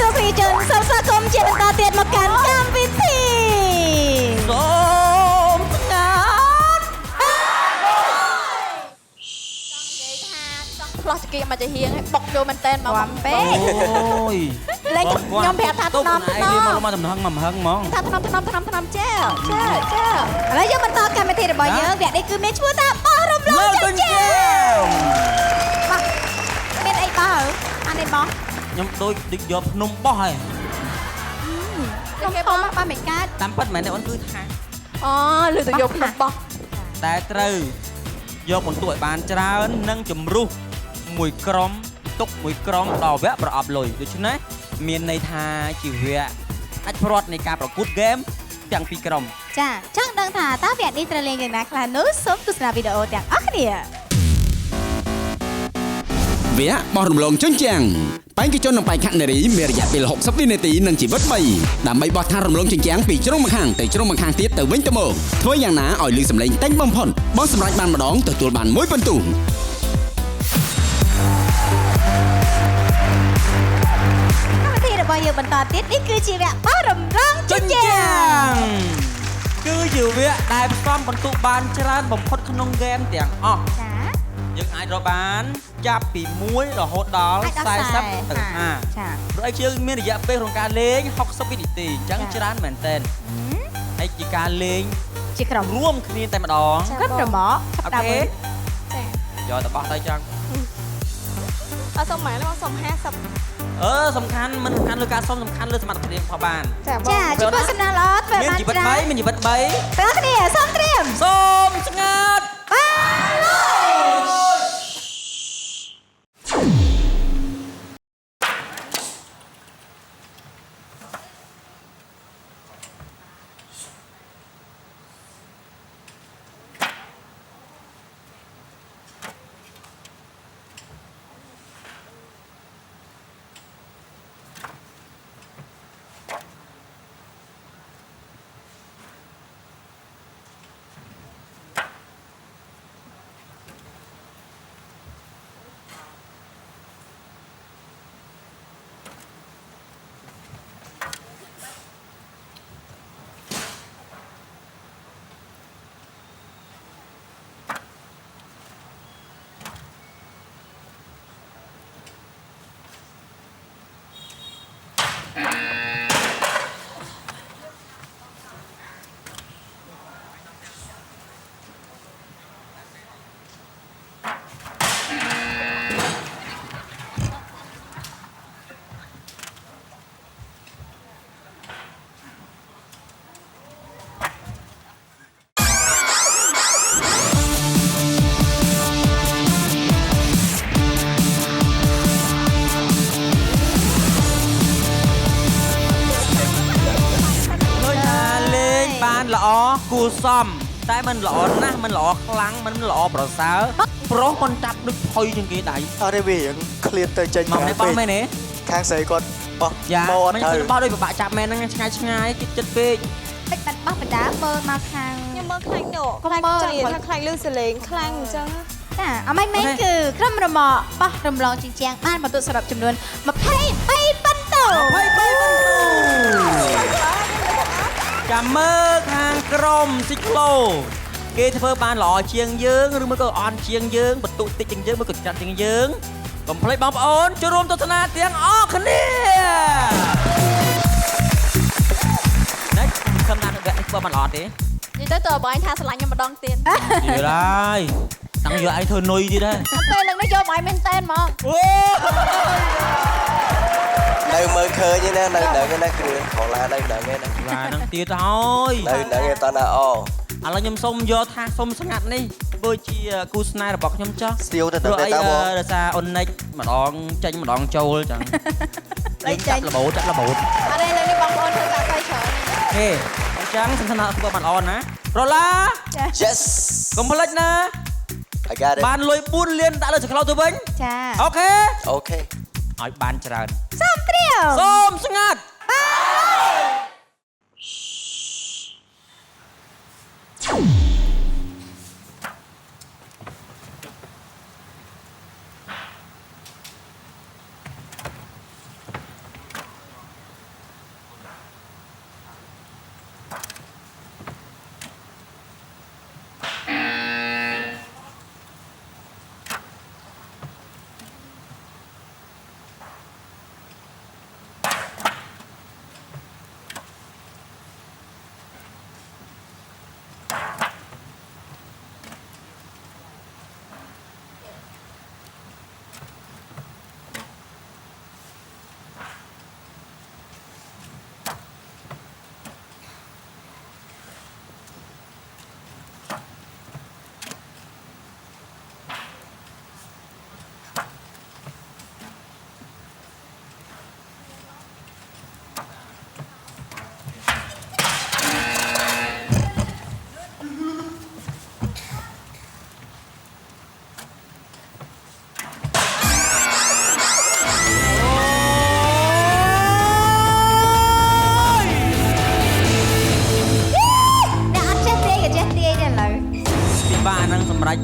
ទូពីជនសូមស្វាគមន៍ជាបន្តទៀតមកកាន់កម្មវិធី សូមស្ងាត់ ផ្លោះចង្គីមកជាហៀងឲ្យបុកចូលមែនតែនមក វ៉ាំពេក អូយ លេងខ្ញុំប្រាប់ថាថ្នម ឯងវាមកចំហឹងមកហឹងហ្មង ថាថ្នមចាឥឡូវយើងបន្តកម្មវិធីរបស់យើងវគ្គនេះគឺមានឈ្មោះថាបោះរំលងជញ្ជាំងមានអីបោះអានេះបោះ ខ្ញុំដូចយកភ្នំបោះហើយ ខ្ញុំខំមកបានមិនកើត តាមពិតមែនទេអូនគឺថា អូលើទៅយកខ្ញុំបោះ តែត្រូវយកបន្ទុកឲ្យបានច្រើននិងជំរុះមួយក្រុមទុកមួយក្រុមដល់វគ្គប្រអប់លុយដូច្នេះមានន័យថាជាវគ្គដាច់ព្រាត់នៃការប្រកួតហ្គេមទាំងពីរក្រុម ចាចង់ដឹងថាតើវគ្គនេះត្រូវលេងយ៉ាងណាខ្លះនោះសូមទស្សនាវីដេអូទាំងអស់គ្នា វគ្គបោះរំលងជញ្ជាំងបេក្ខជននឹងបេក្ខនារីមានរយៈពេល60វិនាទីនិងជីវិត3ដើម្បីបោះថារំលងជញ្ជាំងពីជ្រុងម្ខាងទៅជ្រុងម្ខាងទៀតទៅវិញទៅមកធ្វើយ៉ាងណាឲ្យលឺសំឡេងតិចបំផុតបោះសម្រេចបានម្ដងទទួលបាន1ពិន្ទុ របស់យើងបន្តទៀតនេះគឺជាវគ្គបោះរំលងជញ្ជាំង គឺជាវគ្គដែលផ្សំបន្ទុកបានច្រើនបំផុតក្នុងហ្គេមទាំងអស់ ចា យើងអាចរកបានចាប់ពី1រហូតដល់40ទៅ50 ចា ព្រោះឯយើងមានរយៈពេលក្នុងការលេង60វិនាទីអញ្ចឹងច្រើនមែនទែនហើយជាការលេង ជាក្រុម រួមគ្នាតែម្ដង ក្រុមរមាក់ អូខេយកទៅបោះទៅចឹង អត់សុំម៉ែមកសុំ50 សំខាន់មិនសំខាន់លើការសុំសំខាន់លើសមត្ថភាពផងបាន ចាជួយធ្វើសំណើល្អធ្វើបាន មានជីវិត3មានជីវិត3 បងប្អូនគ្នាសូមត្រៀម សូមស្ងាត់ ល្អគួរសមតែមិនល្អណាស់មិនល្អខ្លាំងមិនល្អប្រសើរប្រុសមិនចាប់ដូចផុយជាងគេដៃ អត់ទេវារៀងឃ្លាតទៅចេញ មកនេះបោះមែនទេ ខាងស្រីគាត់បោះ យ៉ា បោះអត់ មិន ទៅ បោះដូចពិបាកចាប់មែនហ្នឹងឆ្ងាយឆ្ងាយចិត្តពេក តិចបាត់បោះបណ្ដាមើលមកខាង ខ្ញុំមើលខ្លាញ់នោះខ្លាញ់ចង់និយាយថាខ្លាញ់លឺសលេងខ្លាំងអញ្ចឹង ចាអមមិនគឺក្រុមរមាក់បោះរំលងជញ្ជាំងបានបន្ទុកសរុបចំនួន23ពិន្ទុ ចាំមើលខាងក្រុមស៊ីក្លូគេធ្វើបានល្អជាងយើងឬមួយក៏អន់ជាងយើងបន្ទុកតិចជាងយើងមួយក៏ចាត់ជាងយើងកុំភ្លេចបងប្អូនចូលរួមទស្សនាទាំងអស់គ្នាណែខំណាស់វគ្គនេះធ្វើបានល្អទេ និយាយទៅបងឯងថាស្រឡាញ់ខ្ញុំម្ដងទៀត យល់ហើយតាំងយកឯងធ្វើនុយទៀតដែរ ពេលឡើងនេះយកបងឯងមែនតែនហ្មង អូ នៅមើលឃើញទេណានៅដឹងទេណាគ្រឿងខោឡានៅដឹងទេណា ឡាហ្នឹងទៀតហើយ នៅដឹងទេតើណាអូ ឥឡូវខ្ញុំសូមយកថាសូមស្ងាត់នេះធ្វើជាគូស្នេហ៍របស់ខ្ញុំចោះ ស្ទាវទៅ ព្រោះអី តាមមក ដោយសារអូននិចម្ដងចេញម្ដងចូលចឹងយើងចាប់របូត អត់ទេលើនេះបងប្អូនធ្វើការទៅច្រើន ហេអញ្ចឹងសំខាន់ធ្វើបានល្អណារ៉ូឡា Yes កុំភ្លេចណា I got it បានលុយ4លានដាក់លើសក្លោទៅវិញ ចា អូខេ អូខេ ឲ្យបានច្រើន សូមត្រៀម សូមស្ងាត់ ចា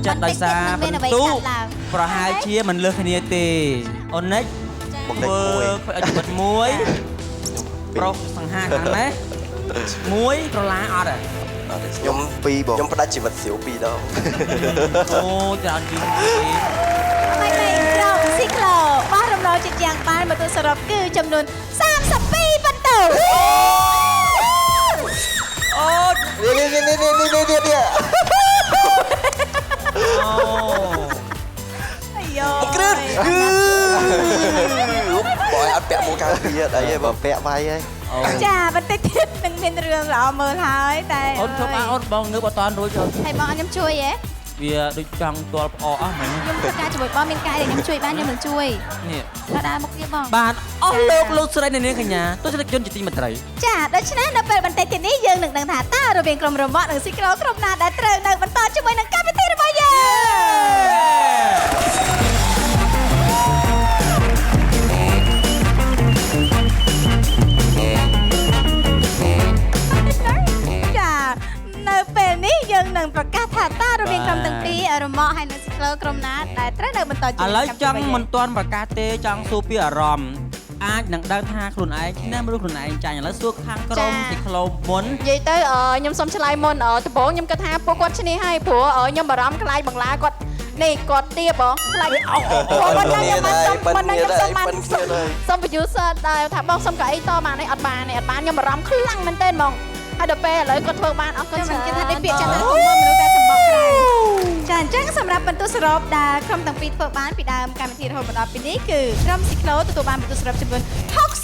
ចិត្តដោយសារបន្ទូប្រហែលជាមិនលើសគ្នាទេអូននិច បំណិចមួយ ធ្វើឲ្យជីវិតមួយប្រុសសង្ហាខាងនេះមួយប្រឡាអត់ ខ្ញុំពីរបងខ្ញុំផ្ដាច់ជីវិតស្រាវពីរដង អូច្រើនជាងពីរ ហើយក្រុមស៊ីក្លូបោះរំលងជាតិយ៉ាងបានបន្ទុសរុបគឺចំនួន32បន្ទុ អូ នេះ អូ អាយ៉ូ គ្រឹះបងអត់ពាក់មួកការពារអីទេបើពាក់វាយហើយ ចាបន្តិចទៀតនឹងមានរឿងល្អមើលហើយតែ អូនធ្វើបានអូនបងងើបអត់តាន់រួចទៅ ហើយបងខ្ញុំជួយហ៎ វាដូចចង់ទាល់ផ្អកអស់មែន ខ្ញុំធ្វើការជាមួយបងមានការដែលខ្ញុំជួយបានខ្ញុំនឹងជួយ នេះ ដល់ដើរមកទៀតបង បានអស់លោកស្រីនៅនាងកញ្ញាទស្សនិកជនជាទីមេត្រី ចាដូច្នេះនៅពេលបន្តិចទៀតនេះយើងនឹងដឹងថាតើរវាងក្រុមរមាក់និងស៊ីក្លូក្រុមណាដែលត្រូវនៅបន្តជាមួយនឹងកម្មវិធីរបស់យើងចានៅពេលនេះយើងនឹងប្រកាសថាតើរវាងក្រុមទាំងពីររមាក់ហើយនិងស៊ីក្លូក្រុមណាដែលត្រូវនៅបន្តជាមួយ ឥឡូវចង់មិនទាន់ប្រកាសទេចង់សួរពីអារម្មណ៍អាចនឹងដឹងថាខ្លួនឯងឈ្នះឬខ្លួនឯងចាញ់ឥឡូវសួរខាងក្រុមស៊ីក្លូមុន និយាយទៅខ្ញុំសុំឆ្លើយមុនដំបូងខ្ញុំគិតថាពួកគាត់ឈ្នះហើយព្រោះខ្ញុំបារម្ភខ្លាចបង្លាគាត់នេះគាត់ទៀបខ្លាចគាត់ខ្ញុំបានសុំបានសុំ producer ដែលថាបងសុំកៅអីតបាននេះអត់បានខ្ញុំបារម្ភខ្លាំងមែនទែនហ្មងហើយដល់ពេលឥឡូវគាត់ធ្វើបានអស់គាត់ ខ្ញុំគិតថានេះពាក្យចាស់ណាស់គុំមនុស្សតែសម្បកក្រៅចាអញ្ចឹងសម្រាប់បន្ទុសរុបដែលក្រុមទាំងពីរធ្វើបានពីដើមកម្មវិធីរហូតមកដល់ពេលនេះគឺក្រុមស៊ីក្លូទទួលបានបន្ទុសរុបចំនួន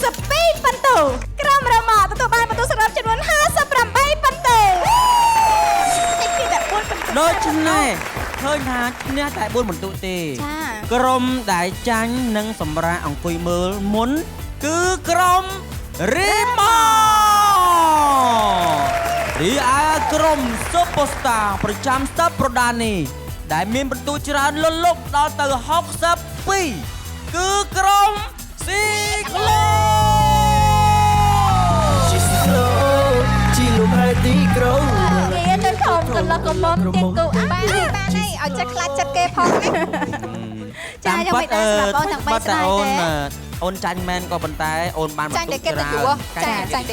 62បន្ទុក្រុមរមាក់ទទួលបានបន្ទុសរុបចំនួន58បន្ទុទីតែ4បន្ទុ ដូច្នេះឃើញថាឈ្នះតែ4បន្ទុកទេ ចា ក្រុមដែលចាញ់និងសម្រាប់អង្គុយមើលមុនគឺក្រុមរីម៉ូរីឯក្រុម Superstar ប្រចាំស្តាប់ប្រដានីដែលមានបន្ទុកច្រើនលលុបដល់ទៅ62គឺក្រុមស៊ីក្លូ ជីលោកហើយទីក្រុង ងាយទៅខំទៅលកមុំទៀតគូបានហើយឲ្យចិត្តខ្លាចចិត្តគេផងចាខ្ញុំមិនដឹងស្រាប់បងទាំង3ស្ដាយទេ អូនចាញ់មែនក៏ប៉ុន្តែអូនបានបន្ទុកច្រើនចាញ់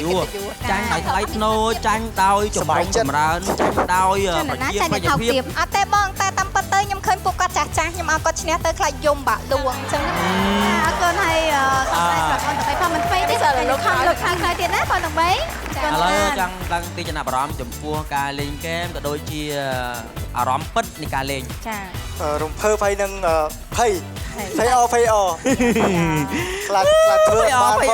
តែដោយថ្លៃថ្នូរចាញ់ដោយចម្រុងចម្រើនចាញ់ដោយប្រជាប្រិយភាព អត់ទេបងតែតាមពិតទៅខ្ញុំឃើញពួកគាត់ចាស់ខ្ញុំឲ្យគាត់ឈ្នះទៅខ្លាចយំបាក់លួងអញ្ចឹង អរគុណហើយសូមស្ដាយស្រាប់បងទាំង3ផងមិនថ្មីទេលោកខំលោកខាងក្រោយទៀតណាបងទាំង3 ឥឡូវចង់ដឹងពីចំណាប់អារម្មណ៍ចំពោះការលេងហ្គេមក៏ដូចជាអារម្មណ៍ពិតនៃការលេង ចា រំភើបហើយនឹងភ័យខ្លាចធ្វើបាន នេះ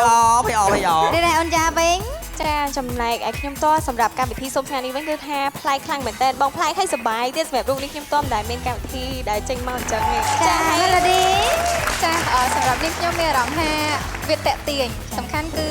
ដែរអូនយ៉ាវិញ ចាចំណែកឯខ្ញុំតសម្រាប់កម្មវិធីសុំថ្ងៃនេះវិញគឺថាប្លែកខ្លាំងមែនតើបងប្លែកឲ្យសប្បាយទៀតសម្រាប់រូបនេះខ្ញុំតដែលមានកម្មវិធីដែលចេញមកអញ្ចឹងនេះ ចាហើយឡាឌី ចាសម្រាប់នេះខ្ញុំមានអារម្មណ៍ថាវាតាក់ទាញសំខាន់គឺ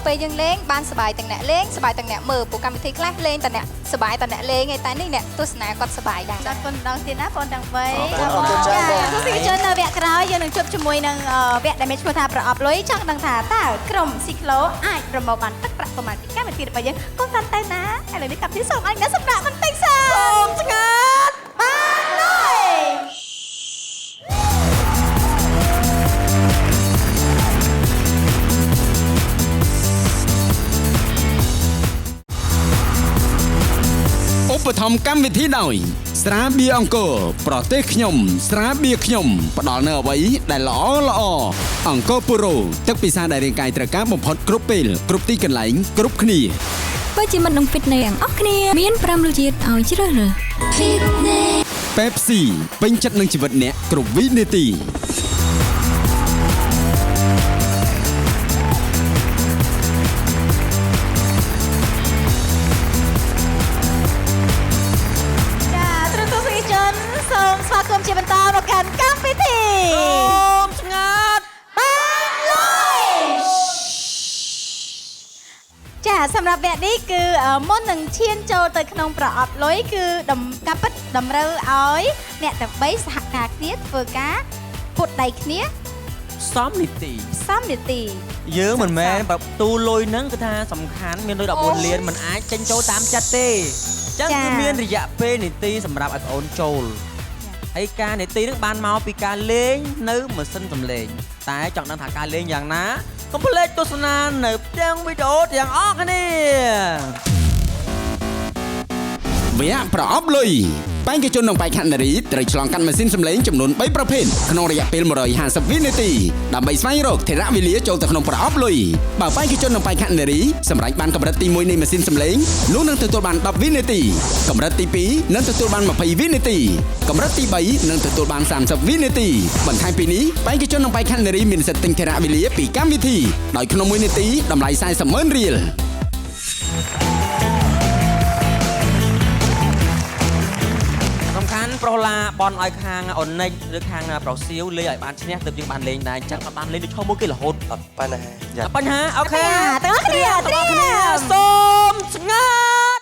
ពេលយើងលេងបានសប្បាយទាំងអ្នកលេងសប្បាយទាំងអ្នកមើលពួកកម្មវិធីខ្លះលេងតែអ្នកសប្បាយតែអ្នកលេងឯតែនេះអ្នកទស្សនាគាត់សប្បាយដែរ អរគុណម្ដងទៀតណាបងទាំង3ចាទស្សនិកជននៅវគ្គក្រោយយើងនឹងជួបជាមួយនឹងវគ្គដែលមានឈ្មោះថាប្រអប់លុយចង់ដឹងថាតើក្រុមស៊ីក្លូអាចប្រមូលបានទឹកប្រាក់ប្រមាណពីកម្មវិធីរបស់យើងកុំតាន់ទៅណាឥឡូវនេះកម្មវិធីសូមឲ្យអ្នកសម្រាប់បន្តិចសិនសូមស្ងាត់បានហើយ ឧបត្ថម្ភកម្មវិធីដោយស្រាបៀរអង្គរប្រទេសខ្ញុំស្រាបៀរខ្ញុំផ្ដល់នូវអ្វីដែលល្អអង្គរពុរ៉ូទឹកពិសាដែលរាងកាយត្រូវការបំផុតគ្រប់ពេលគ្រប់ទីកន្លែងគ្រប់គ្នា ពិតជាមិននឹង fitness ទាំងអស់គ្នាមាន5រសជាតិឲ្យជ្រើសរើស Pepsi ពេញចិត្តនឹងជីវិតអ្នកគ្រប់វិនាទី សូមស្វាគមន៍ជាបន្តមកកាន់កម្មវិធី សូមស្ងាត់ បានលុយចាសម្រាប់វគ្គនេះគឺមុននឹងឈានចូលទៅក្នុងប្រអប់លុយគឺការពិតតម្រូវឲ្យអ្នកទាំង3សហការគ្នាធ្វើការពុតដៃគ្នា សំនីតិ យើងមិនមែនបើទូលុយហ្នឹងគឺថាសំខាន់មានលុយ14លានមិនអាចចេញចូលតាមចិត្តទេអញ្ចឹងគឺមានរយៈពេលនីតិសម្រាប់ឲ្យបងអូនចូល ច ហើយការនេតិនឹងបានមកពីការលេងនៅម៉ាស៊ីនសំឡេងតែចង់ដឹងថាការលេងយ៉ាងណាកុំភ្លេចទស្សនានៅផ្ទាំងវីដេអូទាំងអស់គ្នា វគ្គប្រអប់លុយបេក្ខជននិងបេក្ខនារីត្រូវឆ្លងកាត់ម៉ាស៊ីនសម្លេងចំនួន3ប្រភេទក្នុងរយៈពេល150វិនាទីដើម្បីស្វែងរកថេរវេលាចូលទៅក្នុងប្រអប់លុយបើបេក្ខជននិងបេក្ខនារីសម្រេចបានកម្រិតទី1នៃម៉ាស៊ីនសម្លេងនោះនឹងទទួលបាន10វិនាទីកម្រិតទី2នឹងទទួលបាន20វិនាទីកម្រិតទី3នឹងទទួលបាន30វិនាទីបន្ថែមពីនេះបេក្ខជននិងបេក្ខនារីមានសិទ្ធិទិញថេរវេលាពីកម្មវិធីដោយក្នុង1នាទីតម្លៃ 40,000 រៀល ប្រុសឡាបនឲ្យខាងអូនិចឬខាងប្រុសសៀវលេងឲ្យបានឈ្នះទើបយើងបានលេងដែរអញ្ចឹងបានលេងដូចឈ្មោះមួយគេរហូតអត់បញ្ហាអូខេទាំងអស់គ្នាសូមស្ងាត់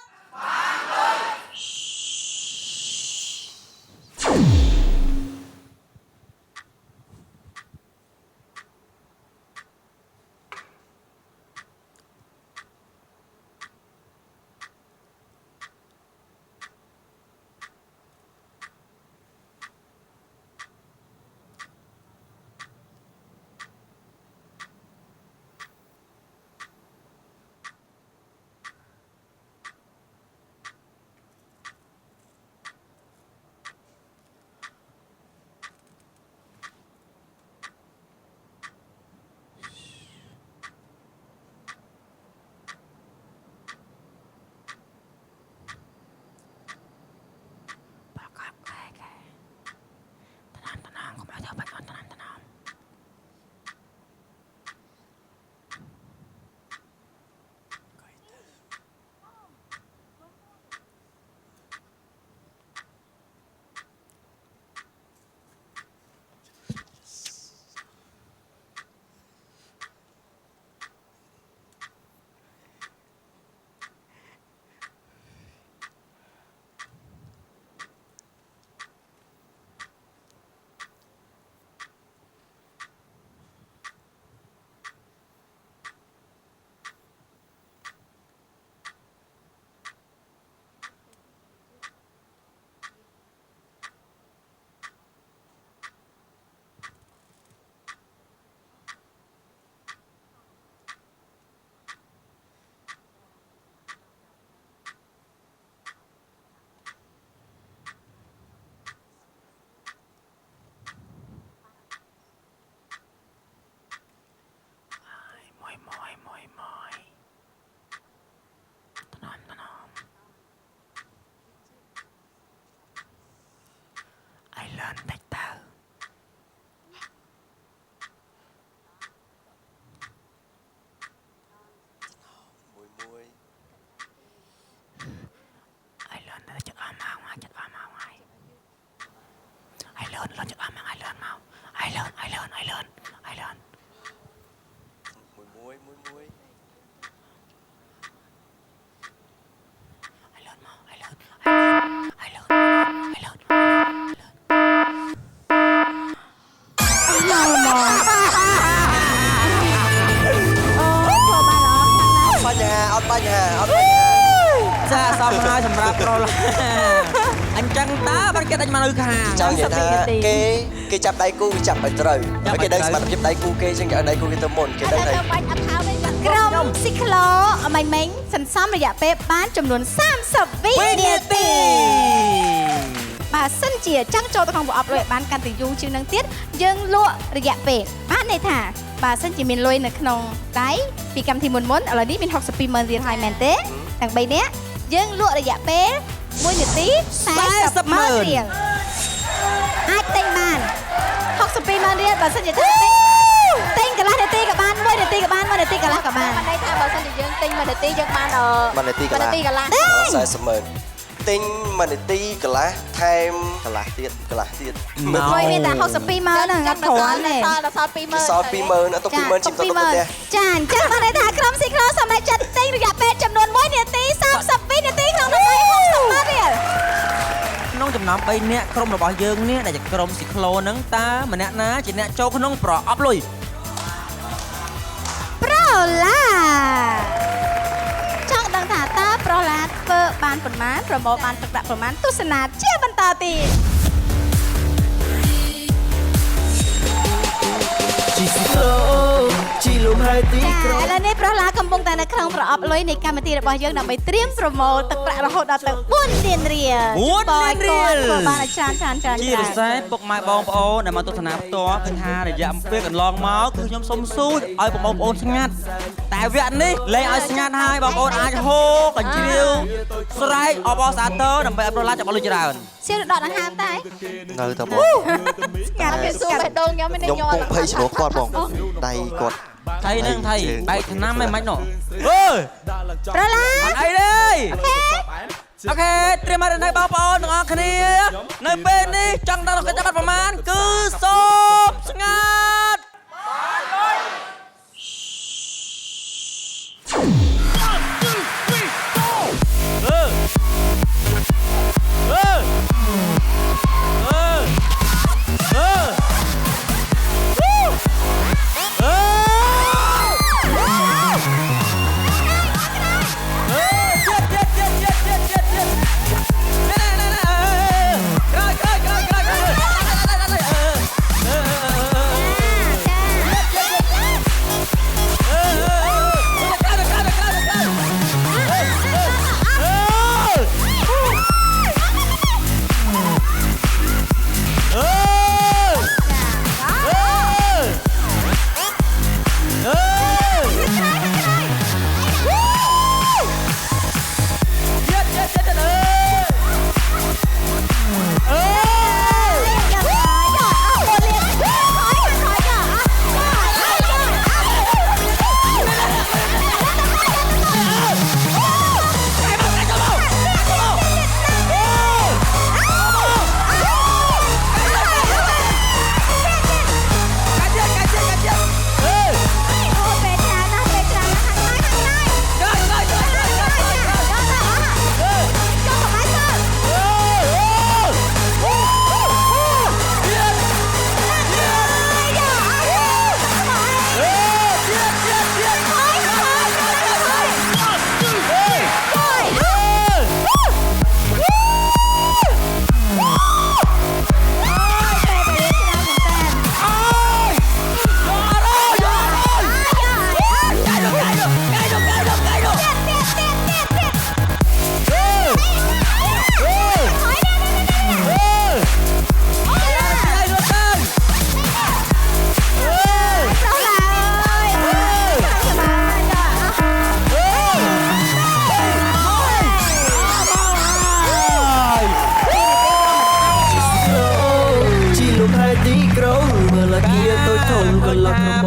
ចាសោមហើយសម្រាប់ប្រុសអញ្ចឹងតើបានគេដាច់មកនៅខាង ចង់និយាយថាគេចាប់ដៃគូចាប់ឲ្យត្រូវហើយគេដឹងសមត្ថភាពដៃគូគេអញ្ចឹងគេឲ្យដៃគូគេទៅមុនគេដឹងថា ក្រុមស៊ីក្លូមិញសន្សំរយៈពេលបានចំនួន30វិនាទីបើសិនជាចង់ចូលទៅក្នុងប្រអប់លុយបានកាន់តែយូរជាងនឹងទៀតយើងលក់រយៈពេលបានន័យថាបើសិនជាមានលុយនៅក្នុងដៃពីកម្មវិធីមុនឥឡូវនេះមាន 62,000 រៀលហើយមែនទេទាំង3នាក់យើងលក់រយៈពេល1នាទី 40,000 រៀលអាចទិញបាន 62,000 រៀលបើសិនជាទិញកន្លះនាទីក៏បាន1នាទីក៏បាន1នាទីកន្លះក៏បានន័យថាបើសិនជាយើងទិញ1នាទីយើងបាន1នាទីកន្លះ 40,000 ទិញ1នាទីកន្លះថែមកន្លះទៀតមួយមានតែ 62,000 ហ្នឹងអត់គ្រាន់ទេសល់ 20,000 អត់ទៅ 20,000 ជិះទៅផ្ទះចាអញ្ចឹងបានន័យថាក្រុមស៊ីក្លូសម្រាប់ចាត់ទិញរយៈពេលចំនួន1នាទី 30 នាទីក្នុងតម្លៃ 60,000 រៀលក្នុងចំណោម3នាក់ក្រុមរបស់យើងនេះដែលជាក្រុមស៊ីក្លូហ្នឹងតើម្នាក់ណាជាអ្នកចូលក្នុងប្រអប់លុយប្រូឡាចង់ដឹងថាតើប្រូឡាធ្វើបានប៉ុន្មានប្រមូលបានទឹកដាក់ប៉ុន្មានទស្សនាជាបន្តទៀត ទី ចា ក្រុង ឥឡូវនេះប្រឡាកំពុងតែនៅក្នុងប្រអប់លុយនៃកម្មវិធីរបស់យើងដើម្បីត្រៀមប្រមូលទឹកប្រាក់រហូតដល់ទៅ4លានរៀល 4លានរៀល ធ្វើបានឲ្យច្រើន ជាពិសេសពុកម៉ែបងប្អូនដែលមកទស្សនាផ្ទាល់ឃើញថារយៈពេលកន្លងមកគឺខ្ញុំសូមសួរឲ្យបងប្អូនស្ងាត់តែវគ្គនេះលែងឲ្យស្ងាត់ហើយបងប្អូនអាចហូរកញ្ជ្រៀវស្រែកអបអរសាទរដើម្បីឲ្យប្រឡាចាប់លុយច្រើន សៀវដកដង្ហើមតែ នៅតែបង កាត់ គេសួរបេះដូងខ្ញុំមិន ខ្ញុំ ញ័រ ពុកភ័យឆ្លោះគាត់បងដៃគាត់ ថៃនឹងថៃបែកឆ្នាំមិនម៉េចនោះអើយ ប្រឡា អត់អីទេអូខេត្រៀមមកដល់បងប្អូនទាំងអស់គ្នានៅពេលនេះចង់ដល់កិច្ចបាត់ប្រមាណគឺសូមស្ងាត់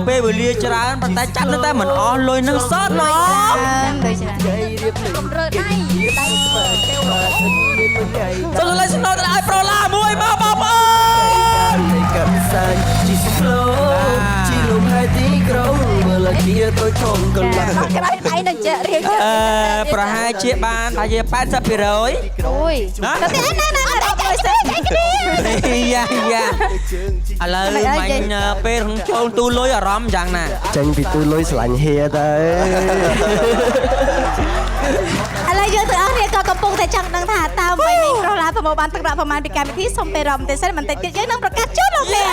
ពេលវេលាច្រើនប៉ុន្តែចាប់នៅតែមិនអស់លុយនឹងសតណ៎ ដូចច្រើន កុំរើដៃដៃស្មើគេវ សូមលេងសំណោទៅឲ្យប្រឡាមួយមកបងប្អូន កាត់សាច់ជីស្លូជីលំហើយទីក្រុងមើលជាតូចធំកន្លះ ក្រោយដៃនឹងចេះរៀង ប្រហែលជាបានថាជា 80% អូយ ទៅទីណាដល់ទៅសិនឯគ្នា យ៉ាយ៉ាឥឡូវមិញពេលក្នុងចូលទូលុយអារម្មណ៍យ៉ាងណា ចាញ់ពីទូលុយស្រឡាញ់ហៀទៅ ឥឡូវយើងទាំងអស់គ្នាក៏កំពុងតែចង់ដឹងថាតើអ្វីនេះប្រឡាប្រមូលបានទឹកប្រាក់ប្រមាណពីកម្មវិធីសូមពេលរំទេសិនបន្តិចទៀតយើងនឹងប្រកាសជូនលោកអ្នក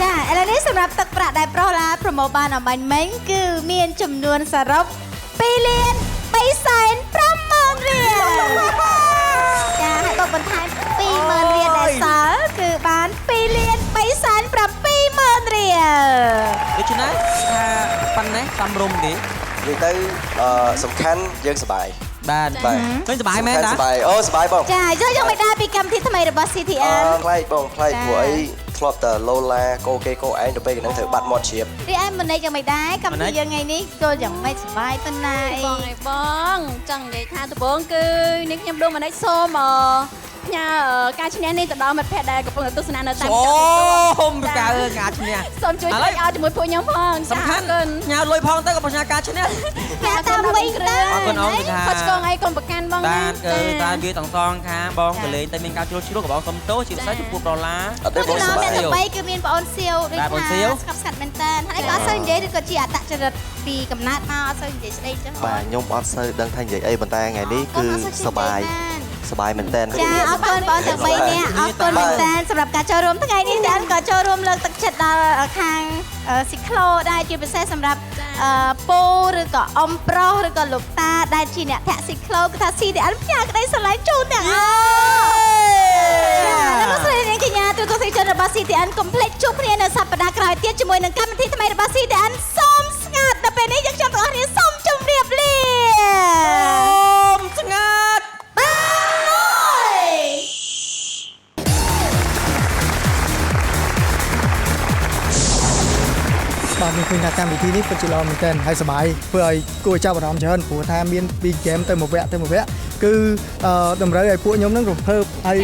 ចាឥឡូវនេះសម្រាប់ទឹកប្រាក់ដែលប្រឡាប្រមូលបានអំបញ្ញមិញគឺមានចំនួនសរុប 2,350,000 រៀលចាហើយបូកបន្ថែម 20,000 រៀលដែលសល់គឺបាន 2,370,000 រៀល ដូច្នេះថាប៉ុណ្ណេះសំរុំទេ និយាយទៅសំខាន់យើងសប្បាយ បាទឃើញសប្បាយមែនតា សប្បាយអូសប្បាយបង ចាយើងមិនដែរពីកម្មវិធីថ្មីរបស់ CTN ខ្លាយបងខ្លាយព្រោះអីធ្លាប់តែឡូឡាកោគេកោឯងទៅពេលហ្នឹងត្រូវបាត់មាត់ជ្រាប រីឯមនិចយ៉ាងមិនដែរកម្មវិធីយើងថ្ងៃនេះគោលយ៉ាងម៉េចសប្បាយប៉ុណ្ណាអី បងឯបងចង់និយាយថាដំបូងគឺនេះខ្ញុំដូងមនិចសូមផ្ញើការឈ្នះនេះទៅដល់មិត្តភ័ក្តិដែលកំពុងទស្សនានៅតាម អូហុំកាការឈ្នះ សូមជួយផ្លេចឲ្យជាមួយពួកខ្ញុំផង សំខាន់ញ៉ាលុយផងទៅក៏បញ្ញាការឈ្នះ អ្នកតាមវិញទៅ អរគុណអូនថា ខុសឆ្គងអីកុំប្រកាន់បង បាទគឺតែវាទាំងសងខាងបងក៏លេងតែមានការជ្រុលជ្រួកក៏បងសុំទោសជាពិសេសចំពោះដុល្លារ អត់ទេបងសប្បាយ អ្នកទាំង3គឺមានបងអូនសៀវដូចថាស្កប់ស្កាត់មែនតើហើយក៏អត់សូវនិយាយឬក៏ជាអត្តចរិតពីកំណើតមកអត់សូវនិយាយស្ដីចឹង បាទខ្ញុំអត់សូវដឹងថានិយាយអីប៉ុន្តែថ្ងៃនេះគឺសប្បាយ ច សប្បាយមែនតើ ចាអរគុណបងទាំង3នាក់អរគុណមែនតើសម្រាប់ការចូលរួមថ្ងៃនេះទាំងក៏ចូលរួមលើកទឹកចិត្តដល់ខាងស៊ីក្លូដែរជាពិសេសសម្រាប់ពូឬក៏អ៊ំប្រុសឬក៏លោកតាដែលជាអ្នកធាក់ស៊ីក្លូគឺថាស៊ីទីអានផ្ញើក្តីស្រឡាញ់ជូនទាំងអស់ចាលោកស្រីនាងកញ្ញាទូទស្សនិកជនរបស់ CTN កុំភ្លេចជួបគ្នានៅសប្តាហ៍ក្រោយទៀតជាមួយនឹងកម្មវិធីថ្មីរបស់ CTN សូមស្ងាត់ដល់ពេលនេះយើងខ្ញុំទាំងអស់គ្នាសូមជម្រាបលា ស្ងាត់ បាទមានឃើញថាកម្មវិធីនេះពិតជាល្អមែនទែនហើយសប្បាយធ្វើឲ្យគួរចាប់អារម្មណ៍ច្រើនព្រោះថាមានពីហ្គេមទៅមួយវគ្គគឺតម្រូវឲ្យពួកខ្ញុំនឹងរំភើបហើយ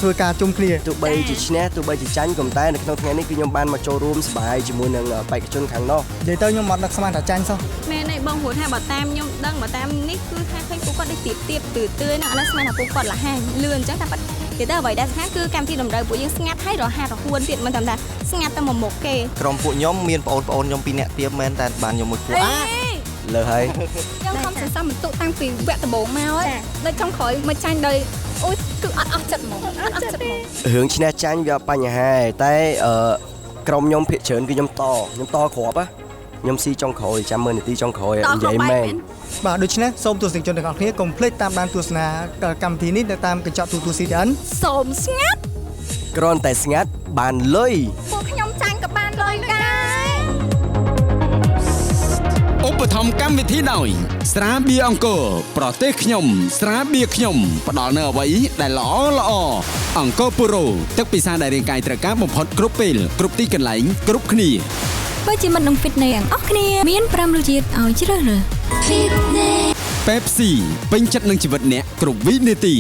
ធ្វើការជុំគ្នា ទោះបីជាឈ្នះទោះបីជាចាញ់ក៏តែនៅក្នុងថ្ងៃនេះគឺខ្ញុំបានមកចូលរួមសប្បាយជាមួយនឹងបេក្ខជនខាងនោះ និយាយទៅខ្ញុំមិនដឹកស្មានថាចាញ់សោះ មែនហើយបងព្រោះថាបើតាមខ្ញុំដឹងបើតាមនេះគឺថាឃើញពួកគាត់ដូចទៀបទឿនឹងអត់ស្មានថាពួកគាត់លះហាញលឿនអញ្ចឹងតែបាត់គេទៅអ្វីដែលស្ងាត់គឺកម្មវិធីតម្រូវពួកយើងស្ងាត់ហើយរហ័សរហួនទៀតមិនតាមថាស្ងាត់ទៅមកមុខគេ ក្រុមពួកខ្ញុំមានបងប្អូនខ្ញុំ2នាក់ទៀតមែនតែបានខ្ញុំមួយពួក លើហើយ ខ្ញុំខំសន្សំបន្ទុកតាំងពីវគ្គដំបូងមកហើយដល់ចុងក្រោយមកចាញ់ដោយអូយគឺអត់អស់ចិត្តហ្មងអត់អស់ចិត្តហ្មង រឿងឈ្នះចាញ់វាបញ្ហាតែក្រុមខ្ញុំភាគច្រើនគឺខ្ញុំតគ្រាប់ខ្ញុំស៊ីចុងក្រោយចាំមើលនាទីចុងក្រោយនិយាយមែន បាទដូច្នេះសូមទស្សនិកជនទាំងអស់គ្នាកុំភ្លេចតាមដានទស្សនាកម្មវិធីនេះនៅតាមកញ្ចក់ទូរទស្សន៍ CTN សូមស្ងាត់ គ្រាន់តែស្ងាត់បានលុយ ពួកខ្ញុំចាញ់ក៏បានលុយដែរ ឧបត្ថម្ភកម្មវិធីដោយស្រាបៀរអង្គរប្រទេសខ្ញុំស្រាបៀរខ្ញុំផ្ដល់នូវអ្វីដែលល្អអង្គរពុរ៉ូទឹកពិសាដែលរាងកាយត្រូវការបំផុតគ្រប់ពេលគ្រប់ទីកន្លែងគ្រប់គ្នា បើជាមិត្តនឹង Fitness ទាំងអស់គ្នាមាន5រសជាតិឲ្យជ្រើសរើស Pepsi ពេញចិត្តនឹងជីវិតអ្នកគ្រប់វិនាទី